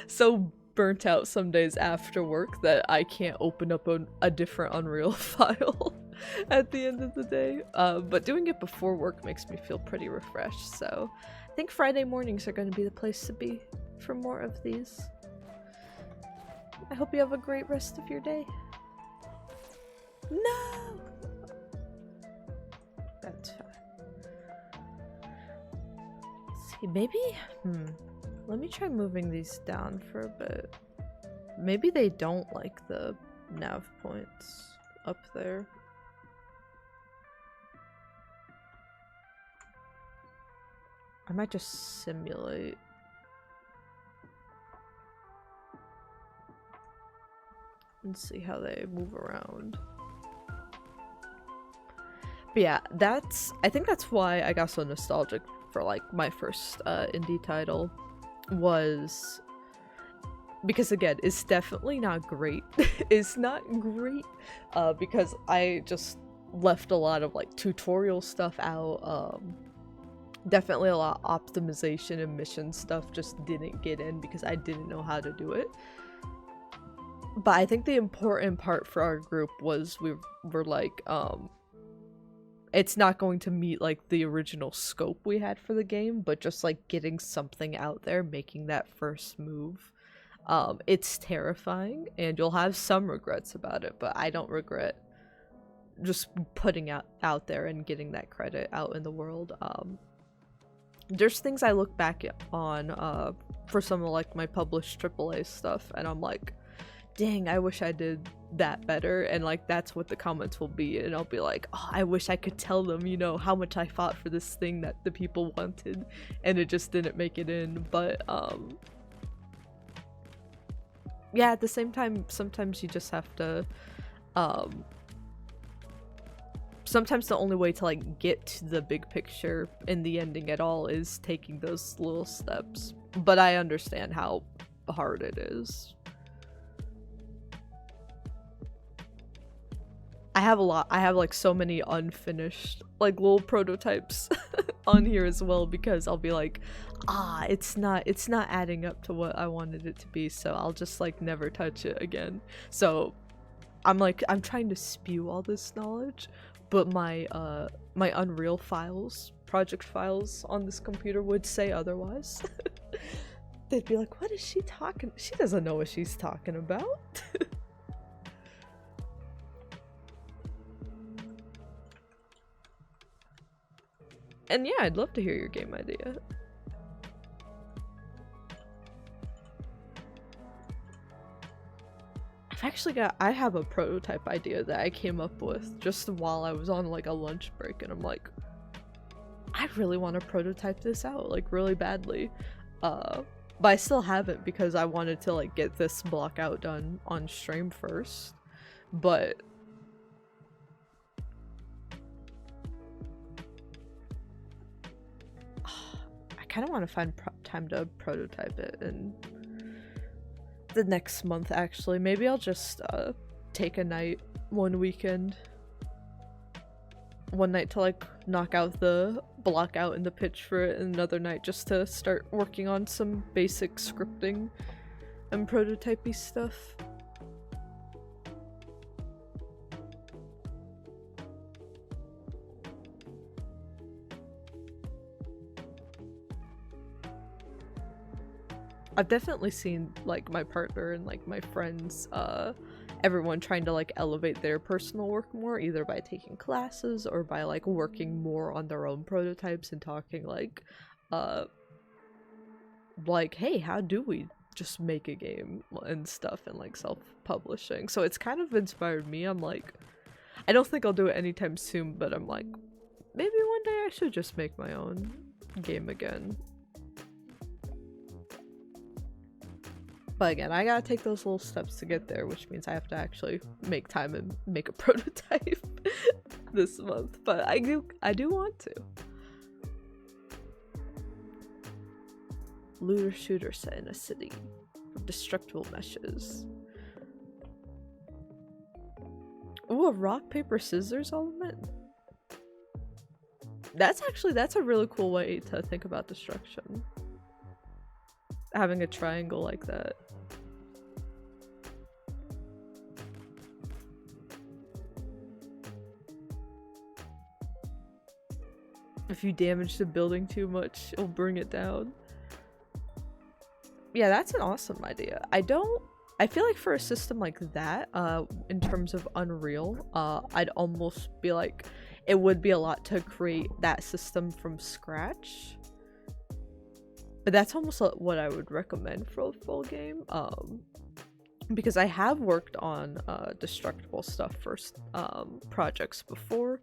so burnt out some days after work that I can't open up a different Unreal file at the end of the day. But doing it before work makes me feel pretty refreshed, so I think Friday mornings are going to be the place to be for more of these. I hope you have a great rest of your day. No! That's fine. Let's see, maybe? Let me try moving these down for a bit. Maybe they don't like the nav points up there. I might just simulate. And see how they move around. But yeah, I think that's why I got so nostalgic for like my first indie title, was because again, it's definitely not great. It's not great because I just left a lot of like tutorial stuff out. Definitely a lot of optimization and mission stuff just didn't get in because I didn't know how to do it. But I think the important part for our group was we were like, it's not going to meet like the original scope we had for the game, but just like getting something out there, making that first move. It's terrifying and you'll have some regrets about it, but I don't regret just putting out there and getting that credit out in the world. There's things I look back on for some of like my published AAA stuff and I'm like, dang, I wish I did that better, and like that's what the comments will be, and I'll be like, oh, I wish I could tell them, you know, how much I fought for this thing that the people wanted and it just didn't make it in. But yeah, at the same time, sometimes you just have to sometimes the only way to like get to the big picture in the ending at all is taking those little steps. But I understand how hard it is. I have like so many unfinished like little prototypes on here as well, because I'll be like, it's not adding up to what I wanted it to be, so I'll just like never touch it again. So I'm trying to spew all this knowledge, but my my Unreal files, project files on this computer would say otherwise. They'd be like, what is she talking? She doesn't know what she's talking about. And yeah, I'd love to hear your game idea. I have a prototype idea that I came up with just while I was on like a lunch break, and I'm like, I really want to prototype this out like really badly. But I still haven't because I wanted to like get this blockout done on stream first. But I kind of want to find time to prototype it in the next month, actually. Maybe I'll just take a night one weekend. One night to like knock out the blockout and the pitch for it, and another night just to start working on some basic scripting and prototypey stuff. I've definitely seen like my partner and like my friends, everyone trying to like elevate their personal work more, either by taking classes or by like working more on their own prototypes and talking like hey, how do we just make a game and stuff, and like self-publishing. So it's kind of inspired me. I'm like, I don't think I'll do it anytime soon, but I'm like, maybe one day I should just make my own game again. But again, I gotta take those little steps to get there, which means I have to actually make time and make a prototype this month. But I do want to. Looter shooter set in a city of destructible meshes. Ooh, a rock, paper, scissors element? That's a really cool way to think about destruction. Having a triangle like that. If you damage the building too much, it'll bring it down. Yeah, that's an awesome idea. I feel like for a system like that, in terms of Unreal, I'd almost be like, it would be a lot to create that system from scratch. But that's almost what I would recommend for a full game. Because I have worked on destructible stuff for projects before,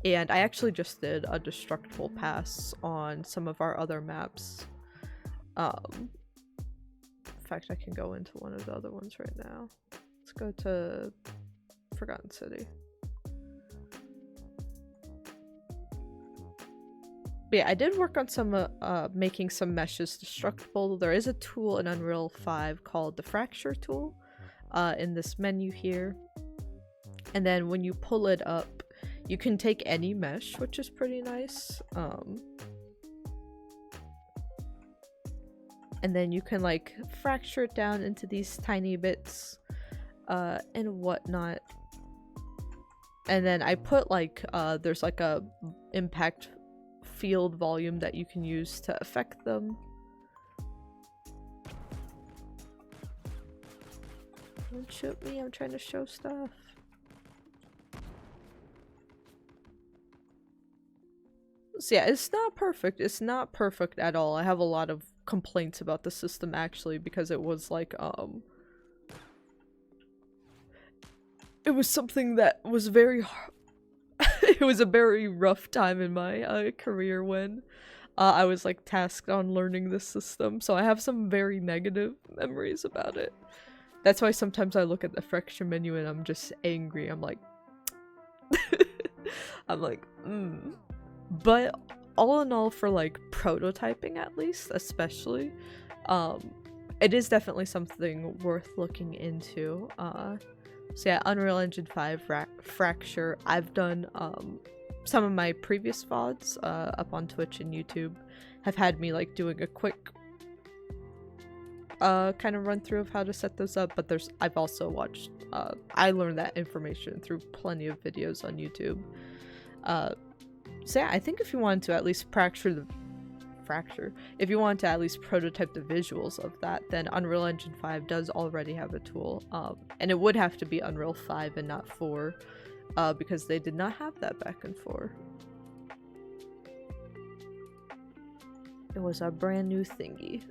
and I actually just did a destructible pass on some of our other maps. In fact, I can go into one of the other ones right now. Let's go to Forgotten City. But yeah, I did work on some making some meshes destructible. There is a tool in Unreal 5 called the Fracture tool in this menu here. And then when you pull it up, you can take any mesh, which is pretty nice. And then you can like fracture it down into these tiny bits and whatnot. And then I put like, there's like a impact field volume that you can use to affect them. Don't shoot me, I'm trying to show stuff. So yeah, it's not perfect. It's not perfect at all. I have a lot of complaints about the system actually, because it was like it was something that was very it was a very rough time in my career when I was like tasked on learning this system, so I have some very negative memories about it. That's why sometimes I look at the fracture menu and I'm just angry. I'm like But all in all, for like prototyping at least, especially, it is definitely something worth looking into. So yeah, Unreal Engine 5 Fracture. I've done some of my previous VODs up on Twitch and YouTube have had me like doing a quick kind of run through of how to set those up, but I've also watched I learned that information through plenty of videos on YouTube. So yeah, I think if you wanted to at least if you want to at least prototype the visuals of that, then Unreal Engine 5 does already have a tool, and it would have to be Unreal 5 and not 4, because they did not have that back in 4. It was a brand new thingy.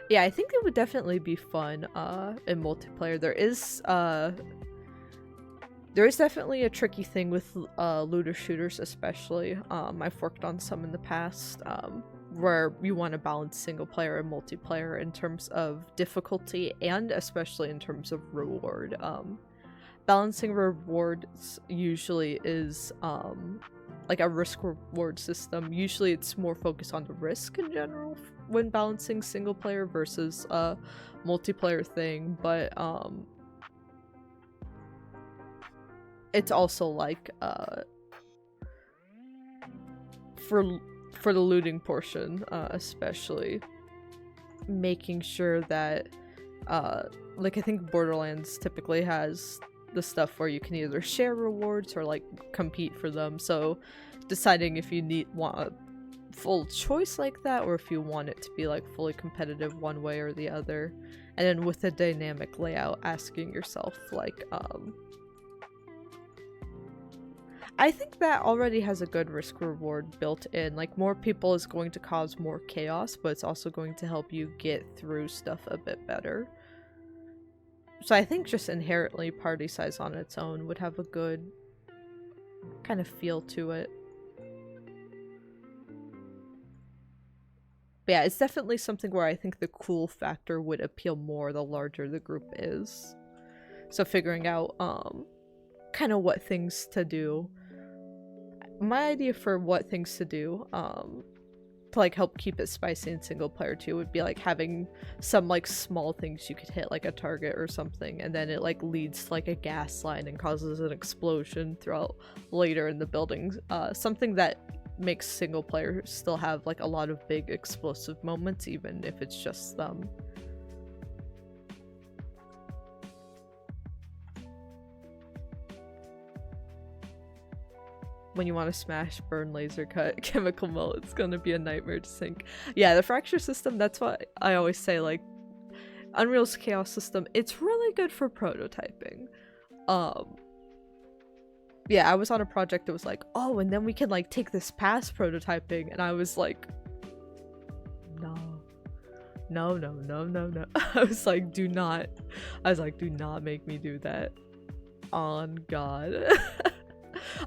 Yeah, I think it would definitely be fun in multiplayer. There is definitely a tricky thing with looter shooters, especially. I've worked on some in the past where you want to balance single player and multiplayer in terms of difficulty and especially in terms of reward. Balancing rewards usually is like a risk-reward system. Usually it's more focused on the risk in general when balancing single player versus a multiplayer thing, but it's also like for the looting portion, especially making sure that like I think Borderlands typically has the stuff where you can either share rewards or like compete for them, so deciding if you want a full choice like that or if you want it to be like fully competitive one way or the other, and then with a dynamic layout asking yourself like I think that already has a good risk reward built in. Like, more people is going to cause more chaos, but it's also going to help you get through stuff a bit better. So I think just inherently party size on its own would have a good kind of feel to it. But yeah, it's definitely something where I think the cool factor would appeal more the larger the group is. So figuring out kind of what things to do. My idea for what things to do to like help keep it spicy in single player too would be like having some like small things you could hit, like a target or something, and then it like leads to like a gas line and causes an explosion throughout later in the buildings. Something that makes single player still have like a lot of big explosive moments, even if it's just them. When you want to smash, burn, laser cut, chemical melt, it's gonna be a nightmare to sync. Yeah, the fracture system, that's what I always say, like, Unreal's chaos system, it's really good for prototyping. Yeah, I was on a project that was like, oh, and then we can like take this past prototyping, and I was like, no. I was like, do not make me do that. On God.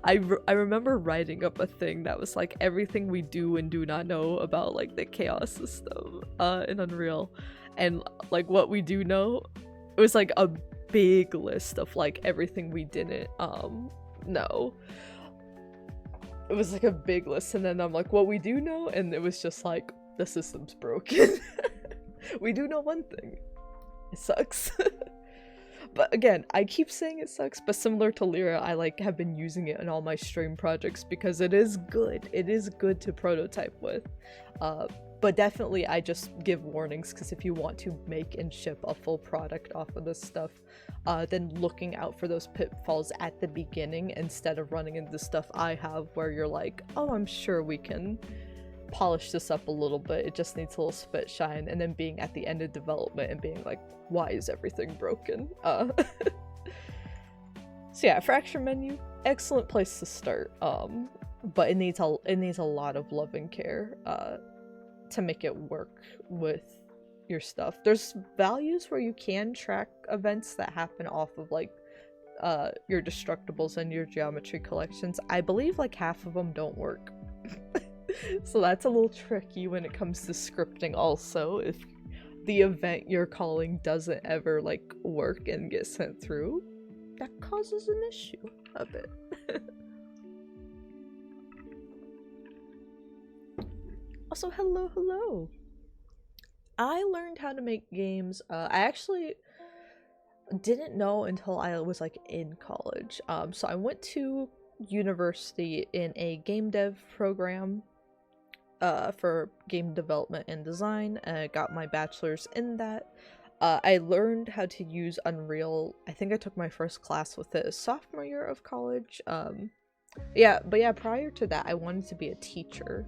I remember writing up a thing that was like everything we do and do not know about like the chaos system in Unreal, and like what we do know, it was like a big list of like everything we didn't know. It was like a big list, and then I'm like, what we do know, and it was just like the system's broken. We do know one thing, it sucks. But again, I keep saying it sucks, but similar to Lyra, I like have been using it in all my stream projects because it is good. It is good to prototype with. But definitely I just give warnings, because if you want to make and ship a full product off of this stuff, then looking out for those pitfalls at the beginning instead of running into stuff I have where you're like, oh, I'm sure we can polish this up a little bit, it just needs a little spit shine, and then being at the end of development and being like, why is everything broken? So yeah, fracture menu, excellent place to start, but it needs a lot of love and care to make it work with your stuff. There's values where you can track events that happen off of like your destructibles and your geometry collections. I believe like half of them don't work. So that's a little tricky when it comes to scripting also, if the event you're calling doesn't ever like work and get sent through, that causes an issue a bit. Also, hello. I learned how to make games. I actually didn't know until I was like in college. So I went to university in a game dev program for game development and design, and I got my bachelor's in that. I learned how to use Unreal. I think I took my first class with it sophomore year of college. Prior to that I wanted to be a teacher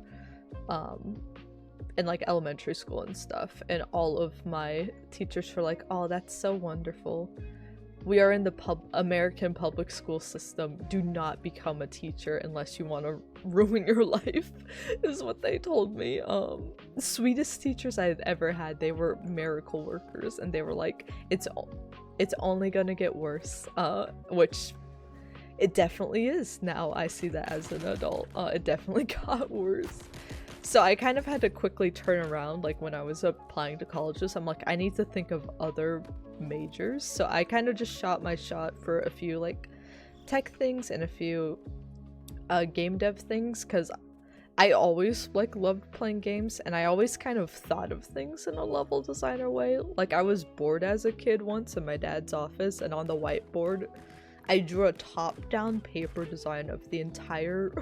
in like elementary school and stuff, and all of my teachers were like, oh, that's so wonderful. We are in the American public school system. Do not become a teacher unless you want to ruin your life, is what they told me. Sweetest teachers I had ever had. They were miracle workers, and they were like, it's only gonna get worse, which it definitely is. Now I see that as an adult. It definitely got worse. So I kind of had to quickly turn around, like when I was applying to colleges, I'm like, I need to think of other majors. So I kind of just shot my shot for a few like tech things and a few game dev things, because I always like loved playing games, and I always kind of thought of things in a level designer way. Like I was bored as a kid once in my dad's office, and on the whiteboard I drew a top-down paper design of the entire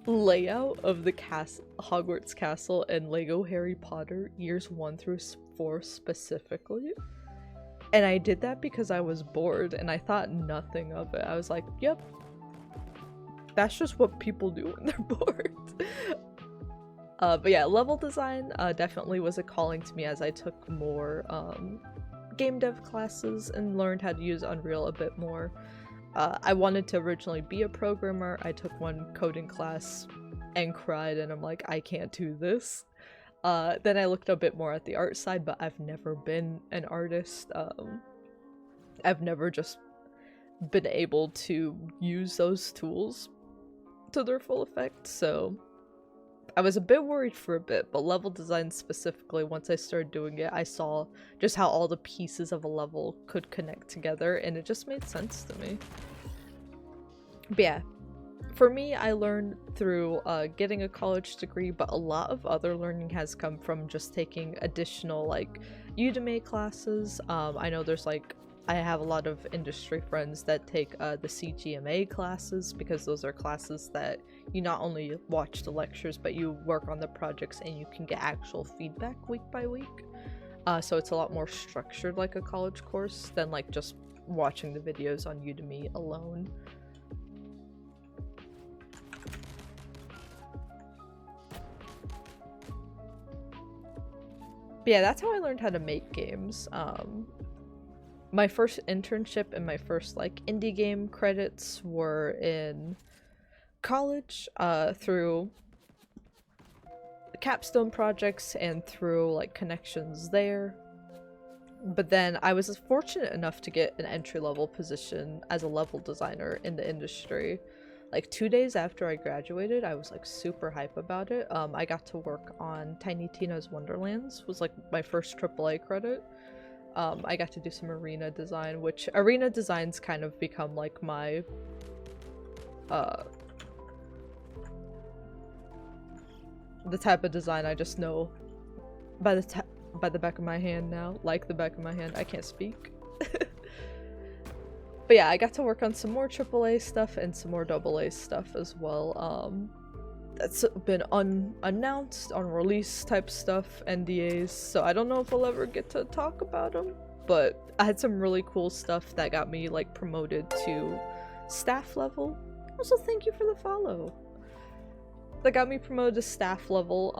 layout of the Hogwarts castle and Lego Harry Potter years 1 through 4 specifically. And I did that because I was bored and I thought nothing of it. I was like, yep, that's just what people do when they're bored. But yeah, level design definitely was a calling to me as I took more game dev classes and learned how to use Unreal a bit more. I wanted to originally be a programmer. I took one coding class and cried, and I'm like, I can't do this. Then I looked a bit more at the art side, but I've never been an artist. I've never just been able to use those tools to their full effect, so I was a bit worried for a bit, but level design specifically, once I started doing it, I saw just how all the pieces of a level could connect together, and it just made sense to me. But yeah, for me, I learned through getting a college degree, but a lot of other learning has come from just taking additional like Udemy classes. I know there's like, I have a lot of industry friends that take the CGMA classes, because those are classes that you not only watch the lectures, but you work on the projects and you can get actual feedback week by week. So it's a lot more structured like a college course than like just watching the videos on Udemy alone. But yeah, that's how I learned how to make games. My first internship and my first like indie game credits were in college, through capstone projects and through like connections there. But then I was fortunate enough to get an entry-level position as a level designer in the industry. Like 2 days after I graduated, I was like super hype about it. I got to work on Tiny Tina's Wonderlands, was like my first AAA credit. I got to do some arena design, which arena designs kind of become like my the type of design I just know by the back of my hand now. Like the back of my hand. I can't speak. But yeah, I got to work on some more AAA stuff and some more AA stuff as well. That's been unannounced, unreleased type stuff, NDAs, so I don't know if I'll ever get to talk about them, but I had some really cool stuff that got me like promoted to staff level. Also, thank you for the follow. That got me promoted to staff level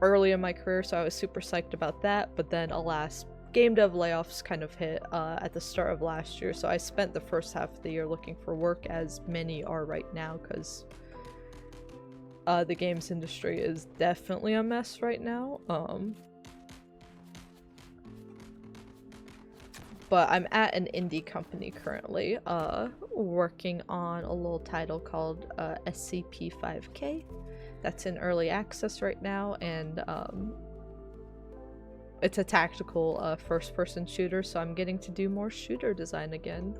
early in my career, so I was super psyched about that, but then alas, game dev layoffs kind of hit at the start of last year, so I spent the first half of the year looking for work, as many are right now, because the games industry is definitely a mess right now. But I'm at an indie company currently, working on a little title called SCP-5K. That's in early access right now, and it's a tactical first-person shooter, so I'm getting to do more shooter design again.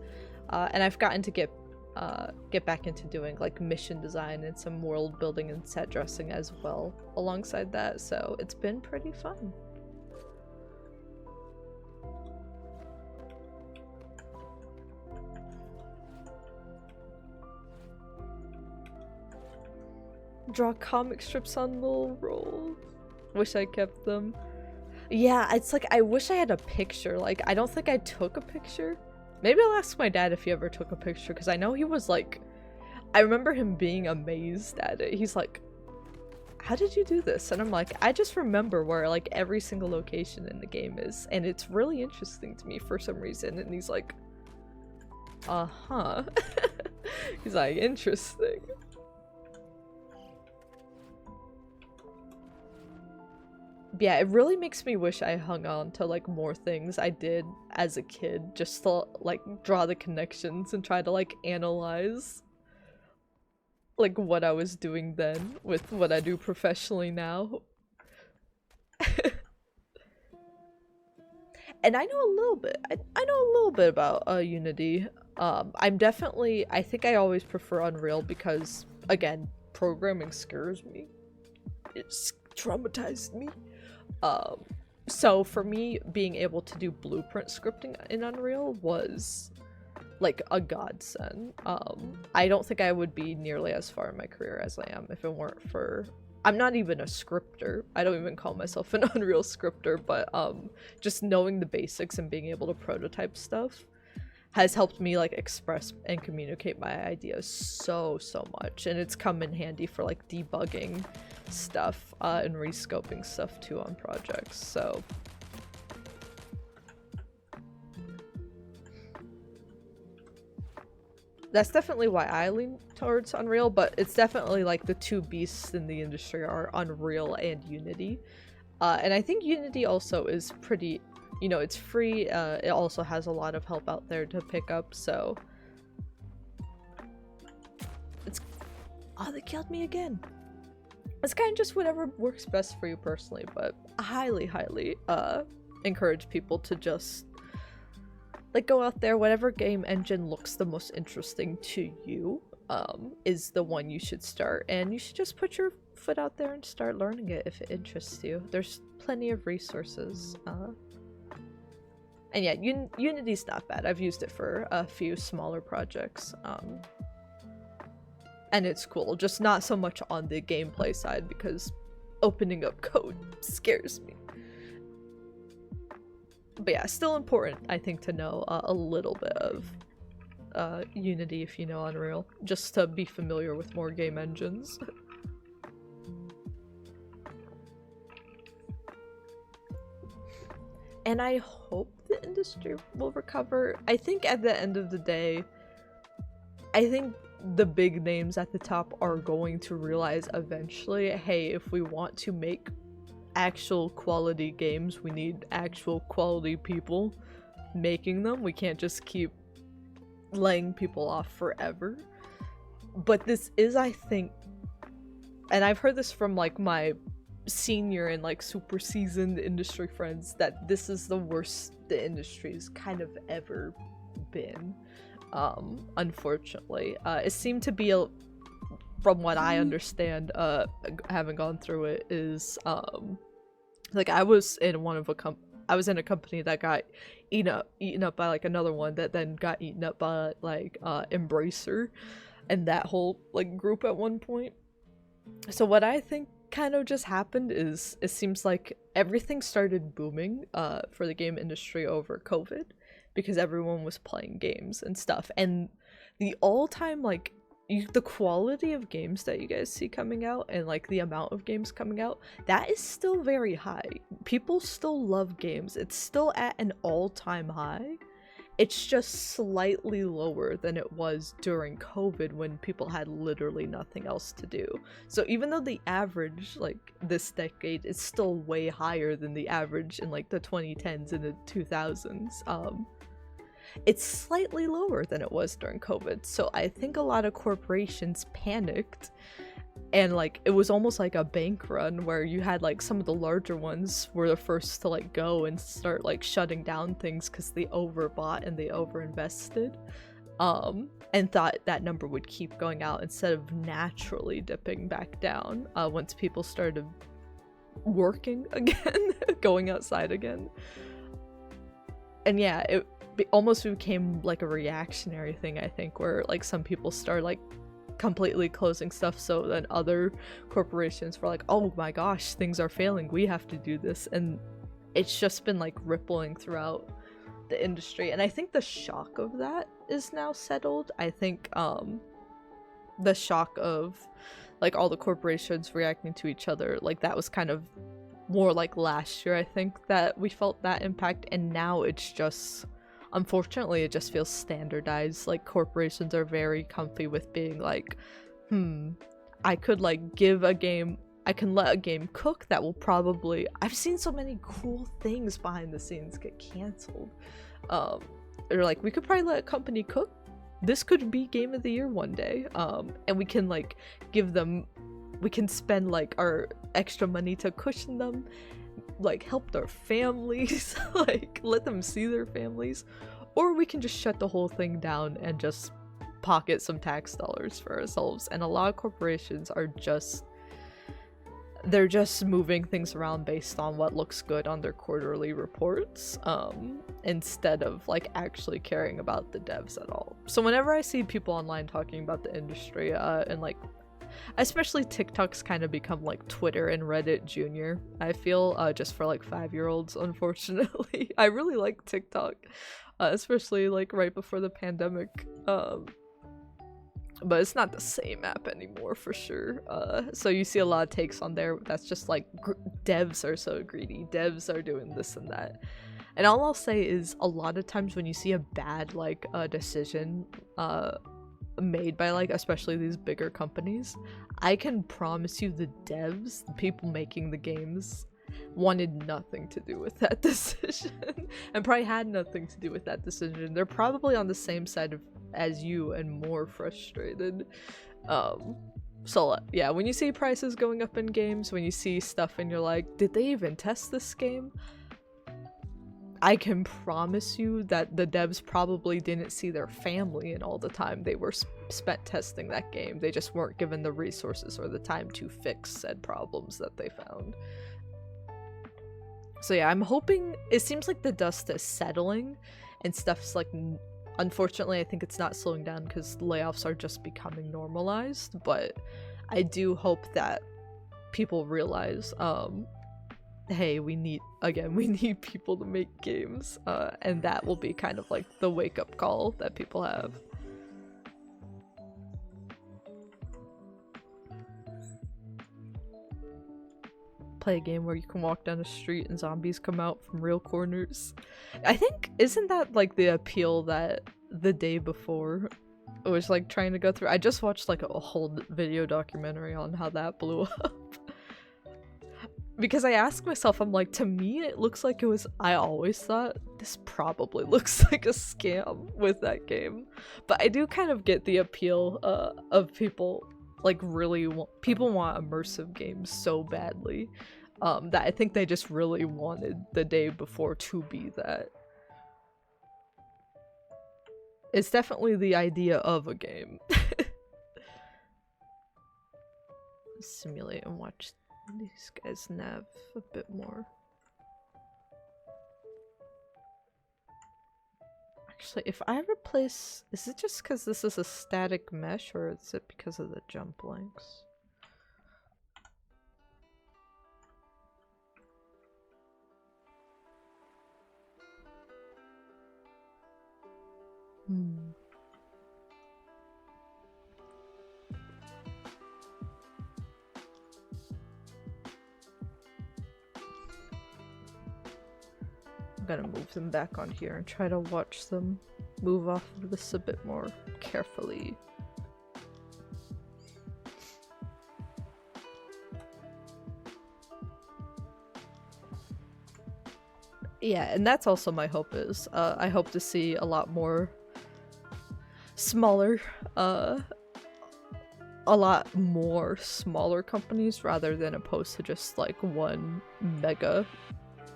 And I've gotten to get back into doing like mission design and some world building and set dressing as well alongside that, so it's been pretty fun. Draw comic strips on Lil Roll. Wish I kept them. Yeah, it's like I wish I had a picture. Like, I don't think I took a picture. Maybe I'll ask my dad if he ever took a picture, because I know he was like, I remember him being amazed at it. He's like, how did you do this? And I'm like, I just remember where like every single location in the game is, and it's really interesting to me for some reason. And he's like, uh-huh. He's like, interesting. Yeah, it really makes me wish I hung on to like more things I did as a kid, just to like draw the connections and try to like analyze like what I was doing then with what I do professionally now. And I know a little bit. I know a little bit about Unity. I'm definitely, I think I always prefer Unreal because, again, programming scares me. It's traumatized me. So for me, being able to do blueprint scripting in Unreal was like a godsend. I don't think I would be nearly as far in my career as I am if it weren't for, I'm not even a scripter. I don't even call myself an Unreal scripter, but just knowing the basics and being able to prototype stuff has helped me like express and communicate my ideas so much, and it's come in handy for like debugging stuff and rescoping stuff too on projects. So that's definitely why I lean towards Unreal, but it's definitely like the two beasts in the industry are Unreal and Unity. And I think Unity also is pretty, you know, it's free. It also has a lot of help out there to pick up, so it's, oh, they killed me again. It's kind of just whatever works best for you personally, but I highly encourage people to just like go out there, whatever game engine looks the most interesting to you, is the one you should start, and you should just put your foot out there and start learning it if it interests you. There's plenty of resources. And yeah, Unity's not bad. I've used it for a few smaller projects. And it's cool, just not so much on the gameplay side because opening up code scares me. But yeah, still important, I think, to know a little bit of Unity if you know Unreal, just to be familiar with more game engines. And I hope the industry will recover. I think at the end of the day, I think the big names at the top are going to realize eventually, hey, if we want to make actual quality games, we need actual quality people making them. We can't just keep laying people off forever. But this is, I think, and I've heard this from like my senior and like super seasoned industry friends, that this is the worst the industry's kind of ever been, unfortunately. It seemed to be from what I understand, having gone through it, is like I was in a company that got eaten up by like another one that then got eaten up by like Embracer and that whole like group at one point. So what I think kind of just happened is it seems like everything started booming for the game industry over COVID because everyone was playing games and stuff, and the all-time like the quality of games that you guys see coming out and like the amount of games coming out, that is still very high. People still love games. It's still at an all-time high. It's just slightly lower than it was during COVID when people had literally nothing else to do. So even though the average, like, this decade is still way higher than the average in, like, the 2010s and the 2000s, it's slightly lower than it was during COVID. So I think a lot of corporations panicked, and like it was almost like a bank run where you had like some of the larger ones were the first to like go and start like shutting down things because they overbought and they overinvested, and thought that number would keep going out instead of naturally dipping back down once people started working again, going outside again. And yeah, it almost became like a reactionary thing, I think, where like some people start like completely closing stuff, so then other corporations were like, oh my gosh, things are failing, we have to do this. And it's just been like rippling throughout the industry, and I think the shock of that is now settled. I think the shock of like all the corporations reacting to each other, like that was kind of more like last year, I think, that we felt that impact. And now it's just, unfortunately, it just feels standardized. Like corporations are very comfy with being like, I could like give a game, I can let a game cook that will probably, I've seen so many cool things behind the scenes get canceled. Or like, we could probably let a company cook, this could be game of the year one day, and we can like give them, we can spend like our extra money to cushion them, like help their families, like let them see their families, or we can just shut the whole thing down and just pocket some tax dollars for ourselves. And a lot of corporations are just, they're just moving things around based on what looks good on their quarterly reports, instead of like actually caring about the devs at all. So whenever I see people online talking about the industry, and like especially TikTok's kind of become like Twitter and Reddit Junior, I feel, just for like 5-year-olds, unfortunately. I really like TikTok, especially like right before the pandemic, but it's not the same app anymore for sure. So you see a lot of takes on there that's just like devs are so greedy, devs are doing this and that. And all I'll say is, a lot of times when you see a bad like decision made by like especially these bigger companies, I can promise you the devs, the people making the games, wanted nothing to do with that decision and probably had nothing to do with that decision. They're probably on the same side as you and more frustrated. So yeah, when you see prices going up in games, when you see stuff and you're like, did they even test this game? I can promise you that the devs probably didn't see their family in all the time they were spent testing that game. They just weren't given the resources or the time to fix said problems that they found. So yeah, I'm hoping, it seems like the dust is settling and stuff's like, unfortunately I think it's not slowing down because layoffs are just becoming normalized, but I do hope that people realize, hey, we need people to make games, and that will be kind of like the wake-up call that people have. Play a game where you can walk down the street and zombies come out from real corners. I think, isn't that like the appeal that the day before was like trying to go through? I just watched like a whole video documentary on how that blew up. Because I asked myself, I'm like, to me it looks like it was, I always thought this probably looks like a scam with that game. But I do kind of get the appeal of people like really people want immersive games so badly that I think they just really wanted the day before to be that. It's definitely the idea of a game. Simulate and watch these guys nav a bit more. Actually, if I replace... Is it just because this is a static mesh, or is it because of the jump links? I'm gonna move them back on here and try to watch them move off of this a bit more carefully. Yeah, and that's also my hope is, I hope to see a lot more smaller, a lot more smaller companies rather than opposed to just like one mega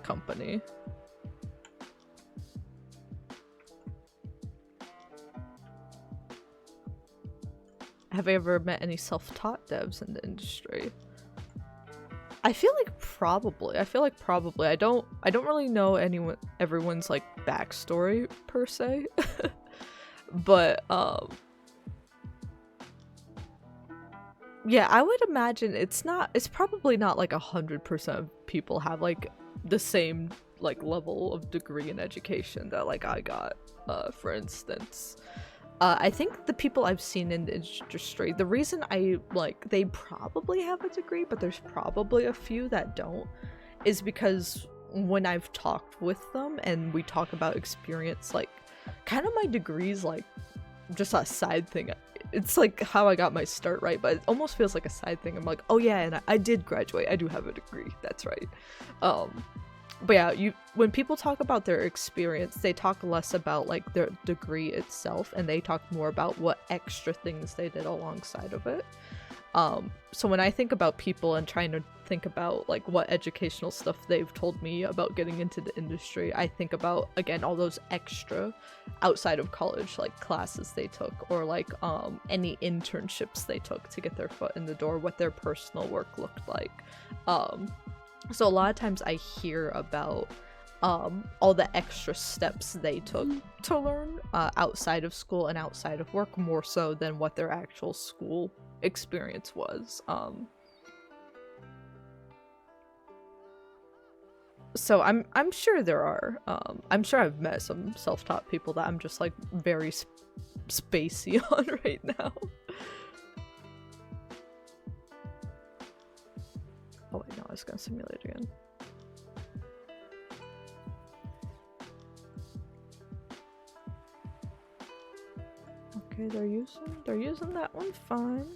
company. Have I ever met any self-taught devs in the industry? I feel like probably. I don't really know everyone's like backstory per se. But yeah, I would imagine it's probably not like 100% of people have like the same like level of degree in education that like I got, for instance. I think the people I've seen in the industry, the reason they probably have a degree, but there's probably a few that don't, is because when I've talked with them and we talk about experience, like, kind of my degree's like just a side thing. It's like how I got my start, right? But it almost feels like a side thing. I'm like, oh yeah, and I did graduate. I do have a degree. That's right. But yeah, when people talk about their experience, they talk less about like their degree itself, and they talk more about what extra things they did alongside of it. So when I think about people and trying to think about like what educational stuff they've told me about getting into the industry, I think about, again, all those extra outside of college like classes they took, or like any internships they took to get their foot in the door, what their personal work looked like. So a lot of times I hear about all the extra steps they took to learn outside of school and outside of work, more so than what their actual school experience was. So I'm sure there are. I'm sure I've met some self-taught people that I'm just like very spacey on right now. Oh wait, no, I was gonna simulate again. Okay, they're using that one fine.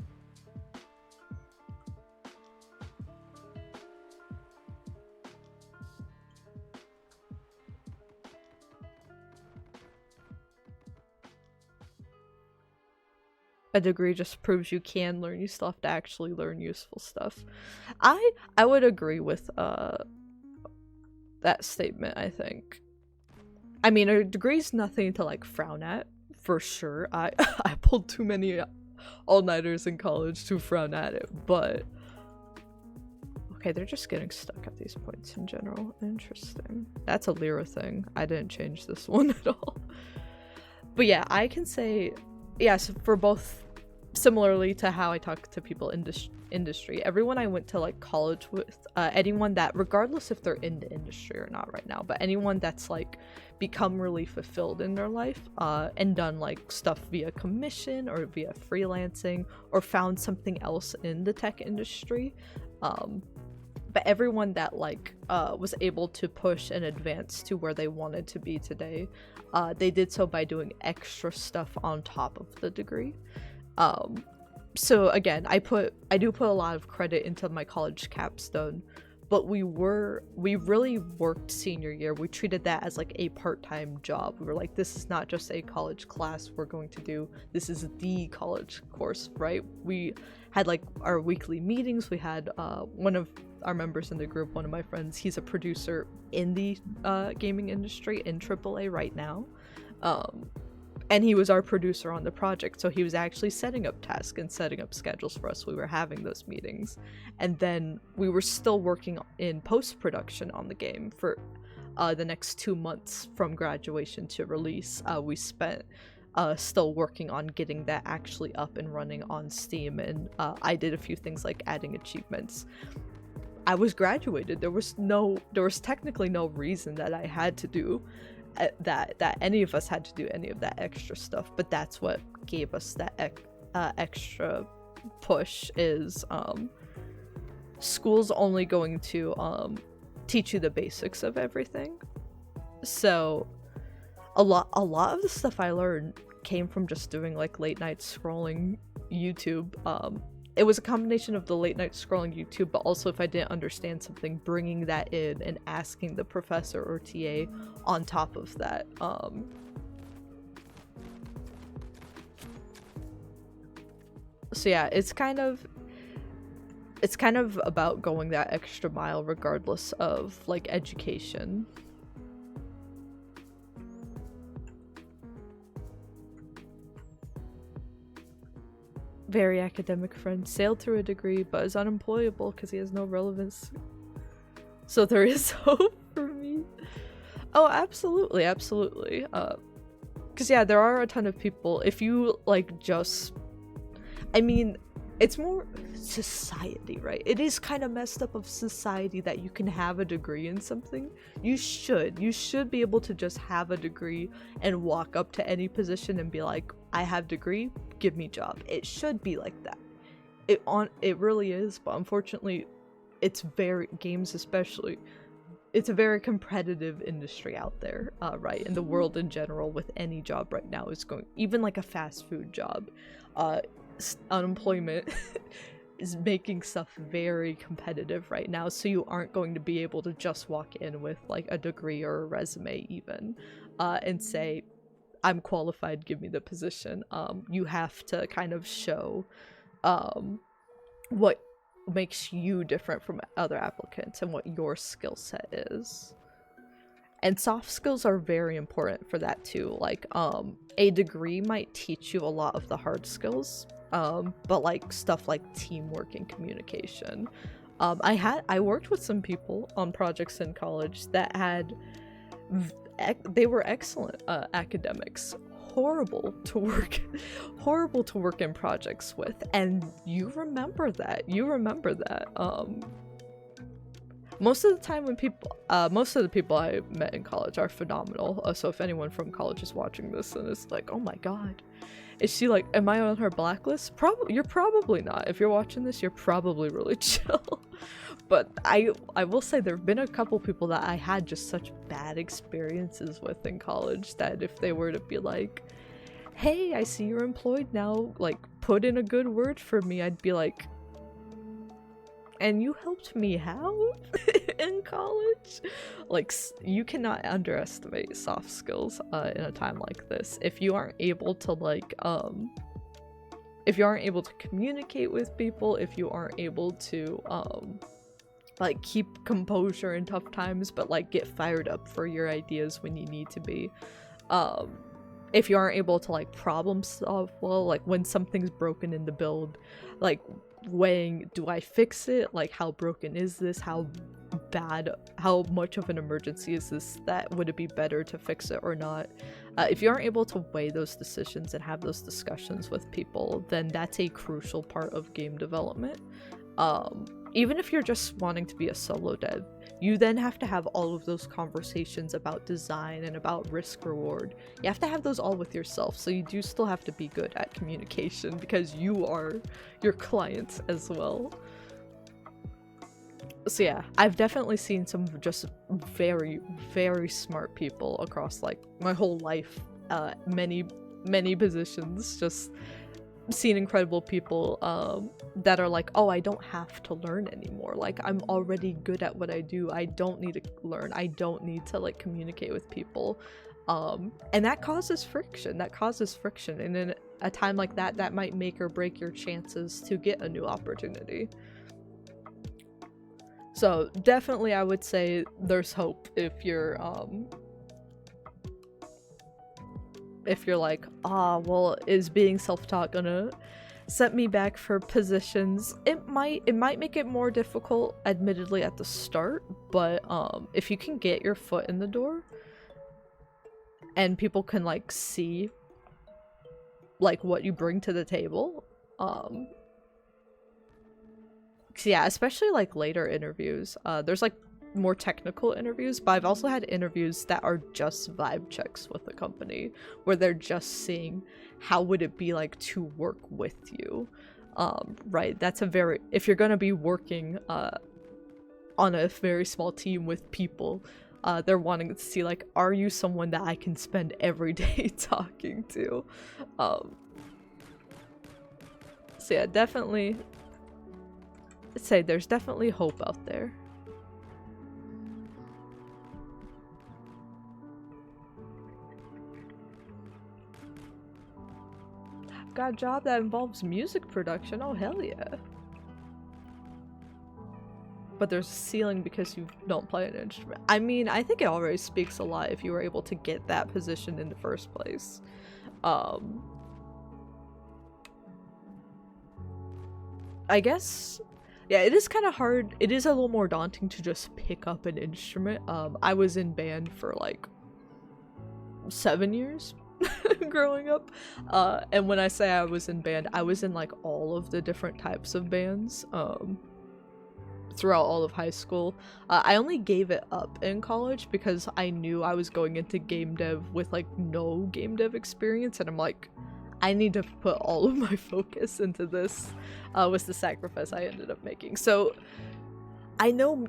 A degree just proves you can learn. You still have to actually learn useful stuff. I would agree with that statement, I think. I mean, a degree's nothing to like frown at, for sure. I I pulled too many all-nighters in college to frown at it, but okay, they're just getting stuck at these points in general. Interesting. That's a Lyra thing. I didn't change this one at all. But yeah, I can say, yes, for both, similarly to how I talk to people in industry, everyone I went to like college with, anyone that, regardless if they're in the industry or not right now, but anyone that's like become really fulfilled in their life, and done like stuff via commission or via freelancing, or found something else in the tech industry, but everyone that like was able to push and advance to where they wanted to be today, they did so by doing extra stuff on top of the degree. So again, I do put a lot of credit into my college capstone, but we really worked senior year. We treated that as like a part-time job. We were like, this is not just a college class we're going to do, this is the college course, right? We had like our weekly meetings. We had one of our members in the group, one of my friends, he's a producer in the gaming industry in AAA right now, and he was our producer on the project, so he was actually setting up tasks and setting up schedules for us. We were having those meetings, and then we were still working in post-production on the game for the next 2 months from graduation to release. We spent still working on getting that actually up and running on Steam, and I did a few things like adding achievements. I was graduated. There was technically no reason that I had to do that any of us had to do any of that extra stuff, but that's what gave us that extra push. Is school's only going to teach you the basics of everything, so a lot of the stuff I learned came from just doing like late night scrolling YouTube. It was a combination of the late night scrolling YouTube, but also if I didn't understand something, bringing that in and asking the professor or TA on top of that. So yeah, it's kind of about going that extra mile regardless of like education. Very academic friend sailed through a degree but is unemployable because he has no relevance. So there is hope for me. Oh, absolutely. Because yeah, there are a ton of people, if you like just, I mean, it's more society, right? It is kind of messed up of society that you can have a degree in something. You should be able to just have a degree and walk up to any position and be like, I have degree, give me job. It should be like that. It really is, but unfortunately it's games especially, it's a very competitive industry out there, right? And the world in general with any job right now is going, even like a fast food job, unemployment is making stuff very competitive right now, so you aren't going to be able to just walk in with like a degree or a resume even, and say, I'm qualified, give me the position. You have to kind of show what makes you different from other applicants and what your skill set is. And soft skills are very important for that too. Like, a degree might teach you a lot of the hard skills, but like stuff like teamwork and communication. I worked with some people on projects in college that had, they were excellent academics, horrible to work in projects with, and you remember that. Most of the time when most of the people I met in college are phenomenal. So if anyone from college is watching this and it's like, oh my god, is she like, am I on her blacklist? You're probably not. If you're watching this, you're probably really chill. But I will say there have been a couple people that I had just such bad experiences with in college that if they were to be like, hey, I see you're employed now, like, put in a good word for me, I'd be like, and you helped me how? In college? Like, you cannot underestimate soft skills in a time like this. If you aren't able to like, if you aren't able to communicate with people, if you aren't able to like keep composure in tough times, but like get fired up for your ideas when you need to be. If you aren't able to like problem solve well, like when something's broken in the build, like weighing, do I fix it? Like how broken is this? How much of an emergency is this? That would it be better to fix it or not? If you aren't able to weigh those decisions and have those discussions with people, then that's a crucial part of game development. Even if you're just wanting to be a solo dev, you then have to have all of those conversations about design and about risk reward. You have to have those all with yourself, so you do still have to be good at communication because you are your client as well. So yeah, I've definitely seen some just very, very smart people across like my whole life, many positions, just seen incredible people that are like, oh, I don't have to learn anymore, like I'm already good at what I do, I don't need to learn, I don't need to like communicate with people, and that causes friction, and in a time like that, that might make or break your chances to get a new opportunity. So definitely I would say there's hope if you're like, well, is being self-taught gonna set me back for positions? It might make it more difficult, admittedly, at the start, but if you can get your foot in the door and people can like see like what you bring to the table, yeah, especially like later interviews, there's like more technical interviews, but I've also had interviews that are just vibe checks with the company where they're just seeing how would it be like to work with you, right? That's if you're gonna be working on a very small team with people, they're wanting to see like, are you someone that I can spend every day talking to? So yeah, definitely I'd say there's definitely hope out there. Got a job that involves music production, oh hell yeah. But there's a ceiling because you don't play an instrument. I mean, I think it already speaks a lot if you were able to get that position in the first place. I guess, yeah, it is kind of hard. It is a little more daunting to just pick up an instrument. I was in band for like 7 years growing up, and when I say I was in band, I was in like all of the different types of bands throughout all of high school. I only gave it up in college because I knew I was going into game dev with like no game dev experience, and I'm like, I need to put all of my focus into this, was the sacrifice I ended up making. So I know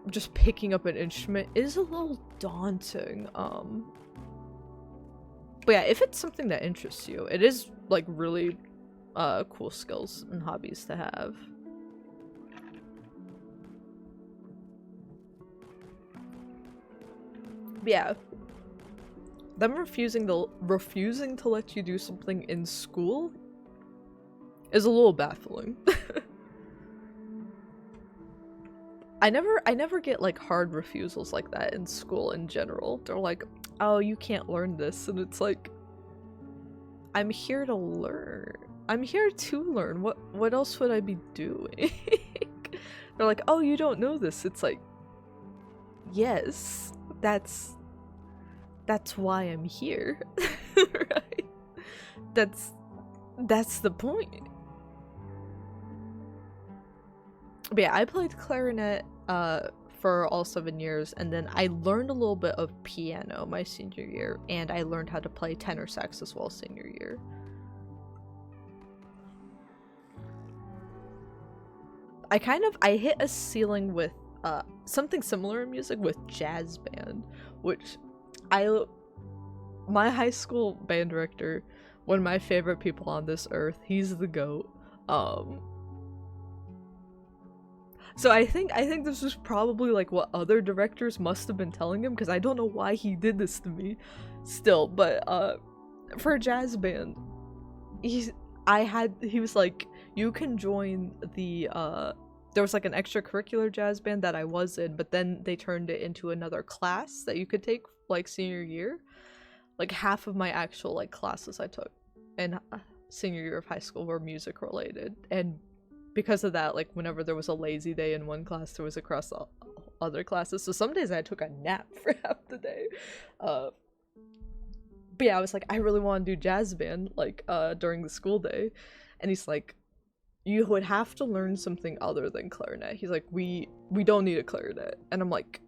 just picking up an instrument is a little daunting, but yeah, if it's something that interests you, it is like really cool skills and hobbies to have. But yeah, them refusing to let you do something in school is a little baffling. I never get like hard refusals like that in school in general. They're like, oh, you can't learn this, and it's like, I'm here to learn. I'm here to learn. What else would I be doing? They're like, oh, you don't know this. It's like, yes, that's why I'm here. Right? That's the point. But yeah, I played clarinet for all 7 years, and then I learned a little bit of piano my senior year, and I learned how to play tenor sax as well senior year. I hit a ceiling with something similar in music with jazz band, which my high school band director, one of my favorite people on this earth, he's the GOAT. So I think this was probably like what other directors must have been telling him, because I don't know why he did this to me still, but for a jazz band, he was like, you can join the there was like an extracurricular jazz band that I was in, but then they turned it into another class that you could take like senior year. Like half of my actual like classes I took in senior year of high school were music related, and because of that, like whenever there was a lazy day in one class, there was across all other classes. So some days I took a nap for half the day. But yeah, I was like, I really want to do jazz band like during the school day, and he's like, you would have to learn something other than clarinet. He's like, we don't need a clarinet. And I'm like,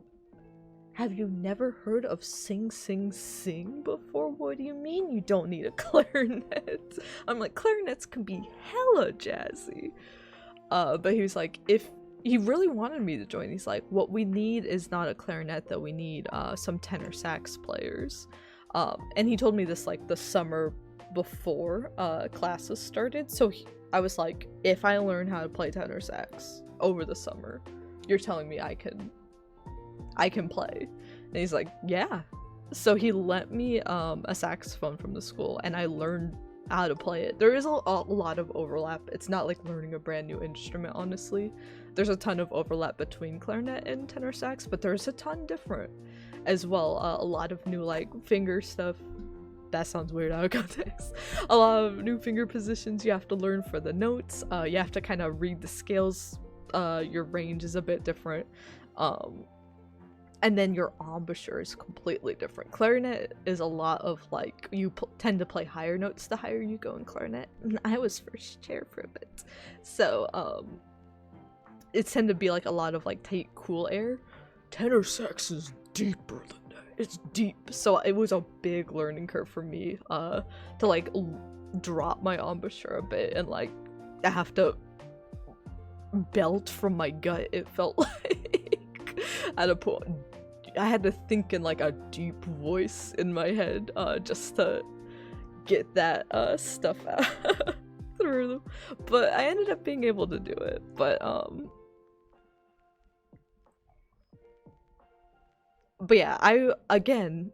have you never heard of sing sing sing before? What do you mean you don't need a clarinet? I'm like, clarinets can be hella jazzy. But he was like, if he really wanted me to join, he's like, what we need is not a clarinet though, we need some tenor sax players. And he told me this like the summer before classes started. So I was like, if I learn how to play tenor sax over the summer, you're telling me I can play? And he's like, yeah. So he lent me a saxophone from the school, and I learned how to play it. There is a lot of overlap. It's not like learning a brand new instrument, honestly. There's a ton of overlap between clarinet and tenor sax, but there's a ton different as well. A lot of new like finger stuff. That sounds weird out of context. A lot of new finger positions you have to learn for the notes. You have to kind of read the scales. Your range is a bit different. And then your embouchure is completely different. Clarinet is a lot of like, you tend to play higher notes the higher you go in clarinet. And I was first chair for a bit. So, it tend to be like a lot of like tight, cool air. Tenor sax is deeper than that. It's deep. So it was a big learning curve for me, to like drop my embouchure a bit and like I have to belt from my gut, it felt like. At a point, I had to think in like a deep voice in my head, just to get that stuff out through them. But I ended up being able to do it. But yeah, again,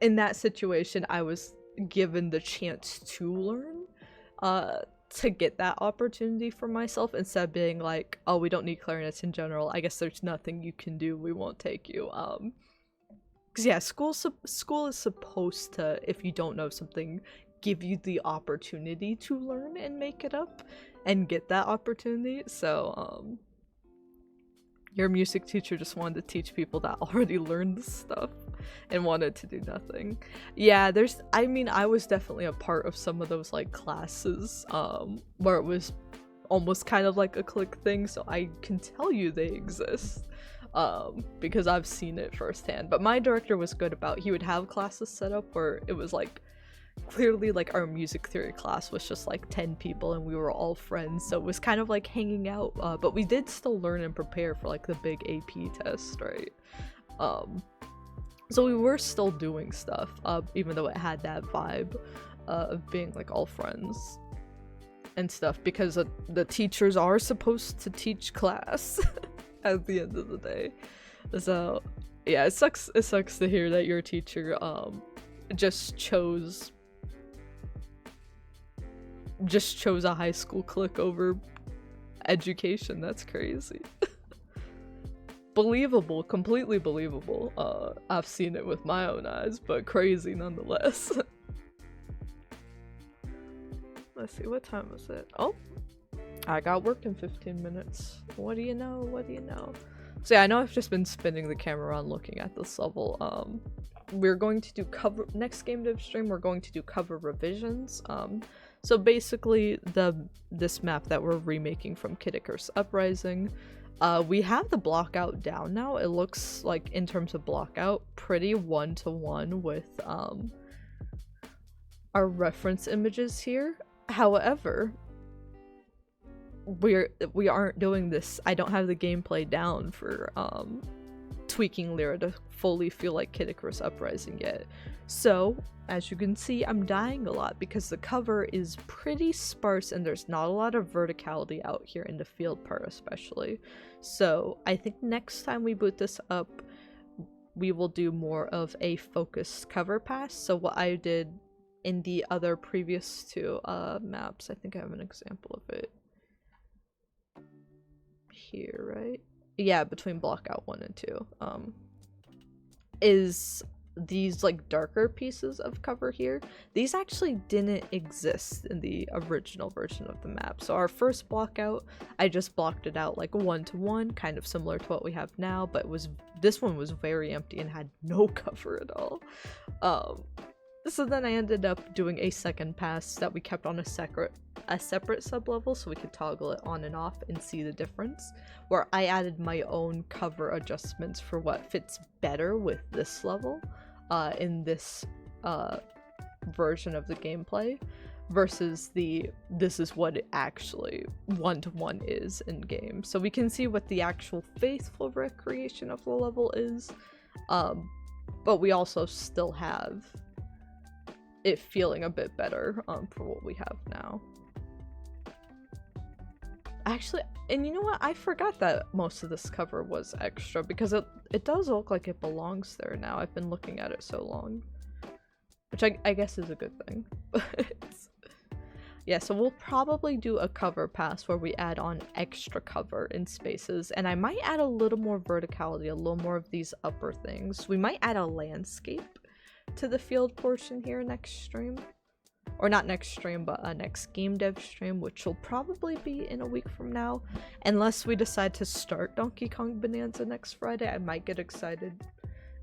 in that situation, I was given the chance to learn, to get that opportunity for myself, instead of being like, oh, we don't need clarinets in general, I guess there's nothing you can do, we won't take you. Because yeah, school is supposed to, if you don't know something, give you the opportunity to learn and make it up and get that opportunity. So your music teacher just wanted to teach people that already learned this stuff and wanted to do nothing. Yeah, I was definitely a part of some of those like classes where it was almost kind of like a clique thing, so I can tell you they exist because I've seen it firsthand. But my director was good about, he would have classes set up where it was like clearly like our music theory class was just like 10 people and we were all friends, so it was kind of like hanging out, but we did still learn and prepare for like the big AP test, right? So we were still doing stuff, even though it had that vibe of being like all friends and stuff, because the teachers are supposed to teach class at the end of the day. So yeah, it sucks to hear that your teacher just chose a high school clique over education. That's crazy. Believable, completely believable. I've seen it with my own eyes, but crazy nonetheless. Let's see, what time was it? Oh, I got work in 15 minutes. What do you know? What do you know? So yeah, I know I've just been spinning the camera around looking at this level. We're going to do next game dev stream, we're going to do cover revisions. So basically this map that we're remaking from Kid Icarus Uprising, we have the blockout down now. It looks like, in terms of blockout, pretty one-to-one with our reference images here. However, we aren't doing this. I don't have the gameplay down for tweaking Lyra to fully feel like Kid Icarus Uprising yet. So, as you can see, I'm dying a lot because the cover is pretty sparse and there's not a lot of verticality out here in the field part especially. So I think next time we boot this up, we will do more of a focused cover pass. So what I did in the other previous two maps, I think I have an example of it here, right? Yeah, between blockout 1 and 2. Is these like darker pieces of cover here. These actually didn't exist in the original version of the map. So our first blockout, I just blocked it out like 1-to-1, kind of similar to what we have now, but this one was very empty and had no cover at all. So then I ended up doing a second pass that we kept on a separate sub-level so we could toggle it on and off and see the difference, where I added my own cover adjustments for what fits better with this level in this version of the gameplay versus this is what it actually 1-to-1 is in game. So we can see what the actual faithful recreation of the level is, but we also still have it feeling a bit better for what we have now. Actually, and you know what? I forgot that most of this cover was extra because it does look like it belongs there now. I've been looking at it so long, which I guess is a good thing. Yeah, so we'll probably do a cover pass where we add on extra cover in spaces, and I might add a little more verticality, a little more of these upper things. We might add a landscape to the field portion here next stream. Or not next stream, but next game dev stream, which will probably be in a week from now. Unless we decide to start Donkey Kong Bonanza next Friday, I might get excited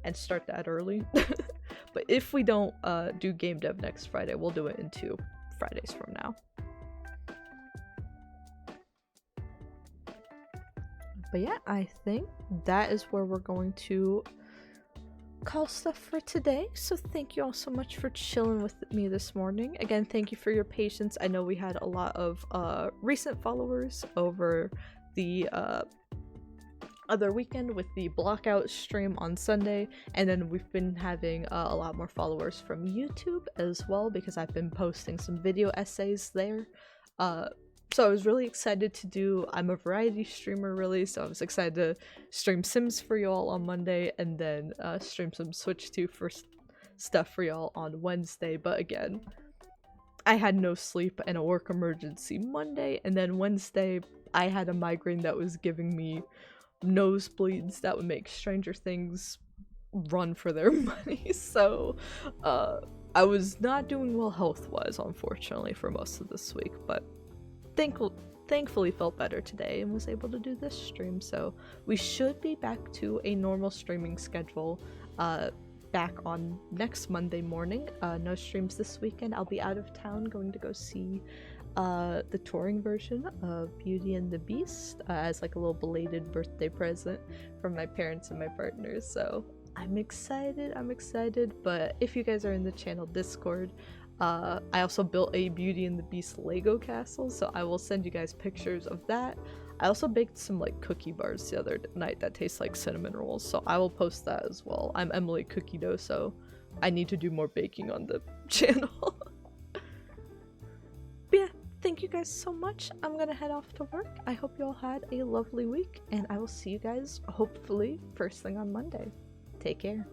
and start that early. But if we don't do game dev next Friday, we'll do it in 2 Fridays from now. But yeah, I think that is where we're going to call stuff for today. So thank you all so much for chilling with me this morning. Again, thank you for your patience. I know we had a lot of recent followers over the other weekend with the blockout stream on Sunday, and then we've been having a lot more followers from YouTube as well because I've been posting some video essays there. So I was really excited to do, I'm a variety streamer really, so I was excited to stream Sims for y'all on Monday and then stream some Switch 2 for stuff for y'all on Wednesday. But again, I had no sleep and a work emergency Monday, and then Wednesday I had a migraine that was giving me nosebleeds that would make Stranger Things run for their money. So I was not doing well health-wise, unfortunately, for most of this week, but thankfully felt better today and was able to do this stream. So we should be back to a normal streaming schedule back on next Monday morning. No streams this weekend. I'll be out of town going to go see the touring version of Beauty and the Beast as like a little belated birthday present from my parents and my partners. So I'm excited. But if you guys are in the channel Discord, I also built a Beauty and the Beast Lego castle, so I will send you guys pictures of that. I also baked some like cookie bars the other night that taste like cinnamon rolls, so I will post that as well. I'm Emily Cookie Dough, so I need to do more baking on the channel. But yeah, thank you guys so much. I'm gonna head off to work. I hope you all had a lovely week, and I will see you guys hopefully first thing on Monday. Take care.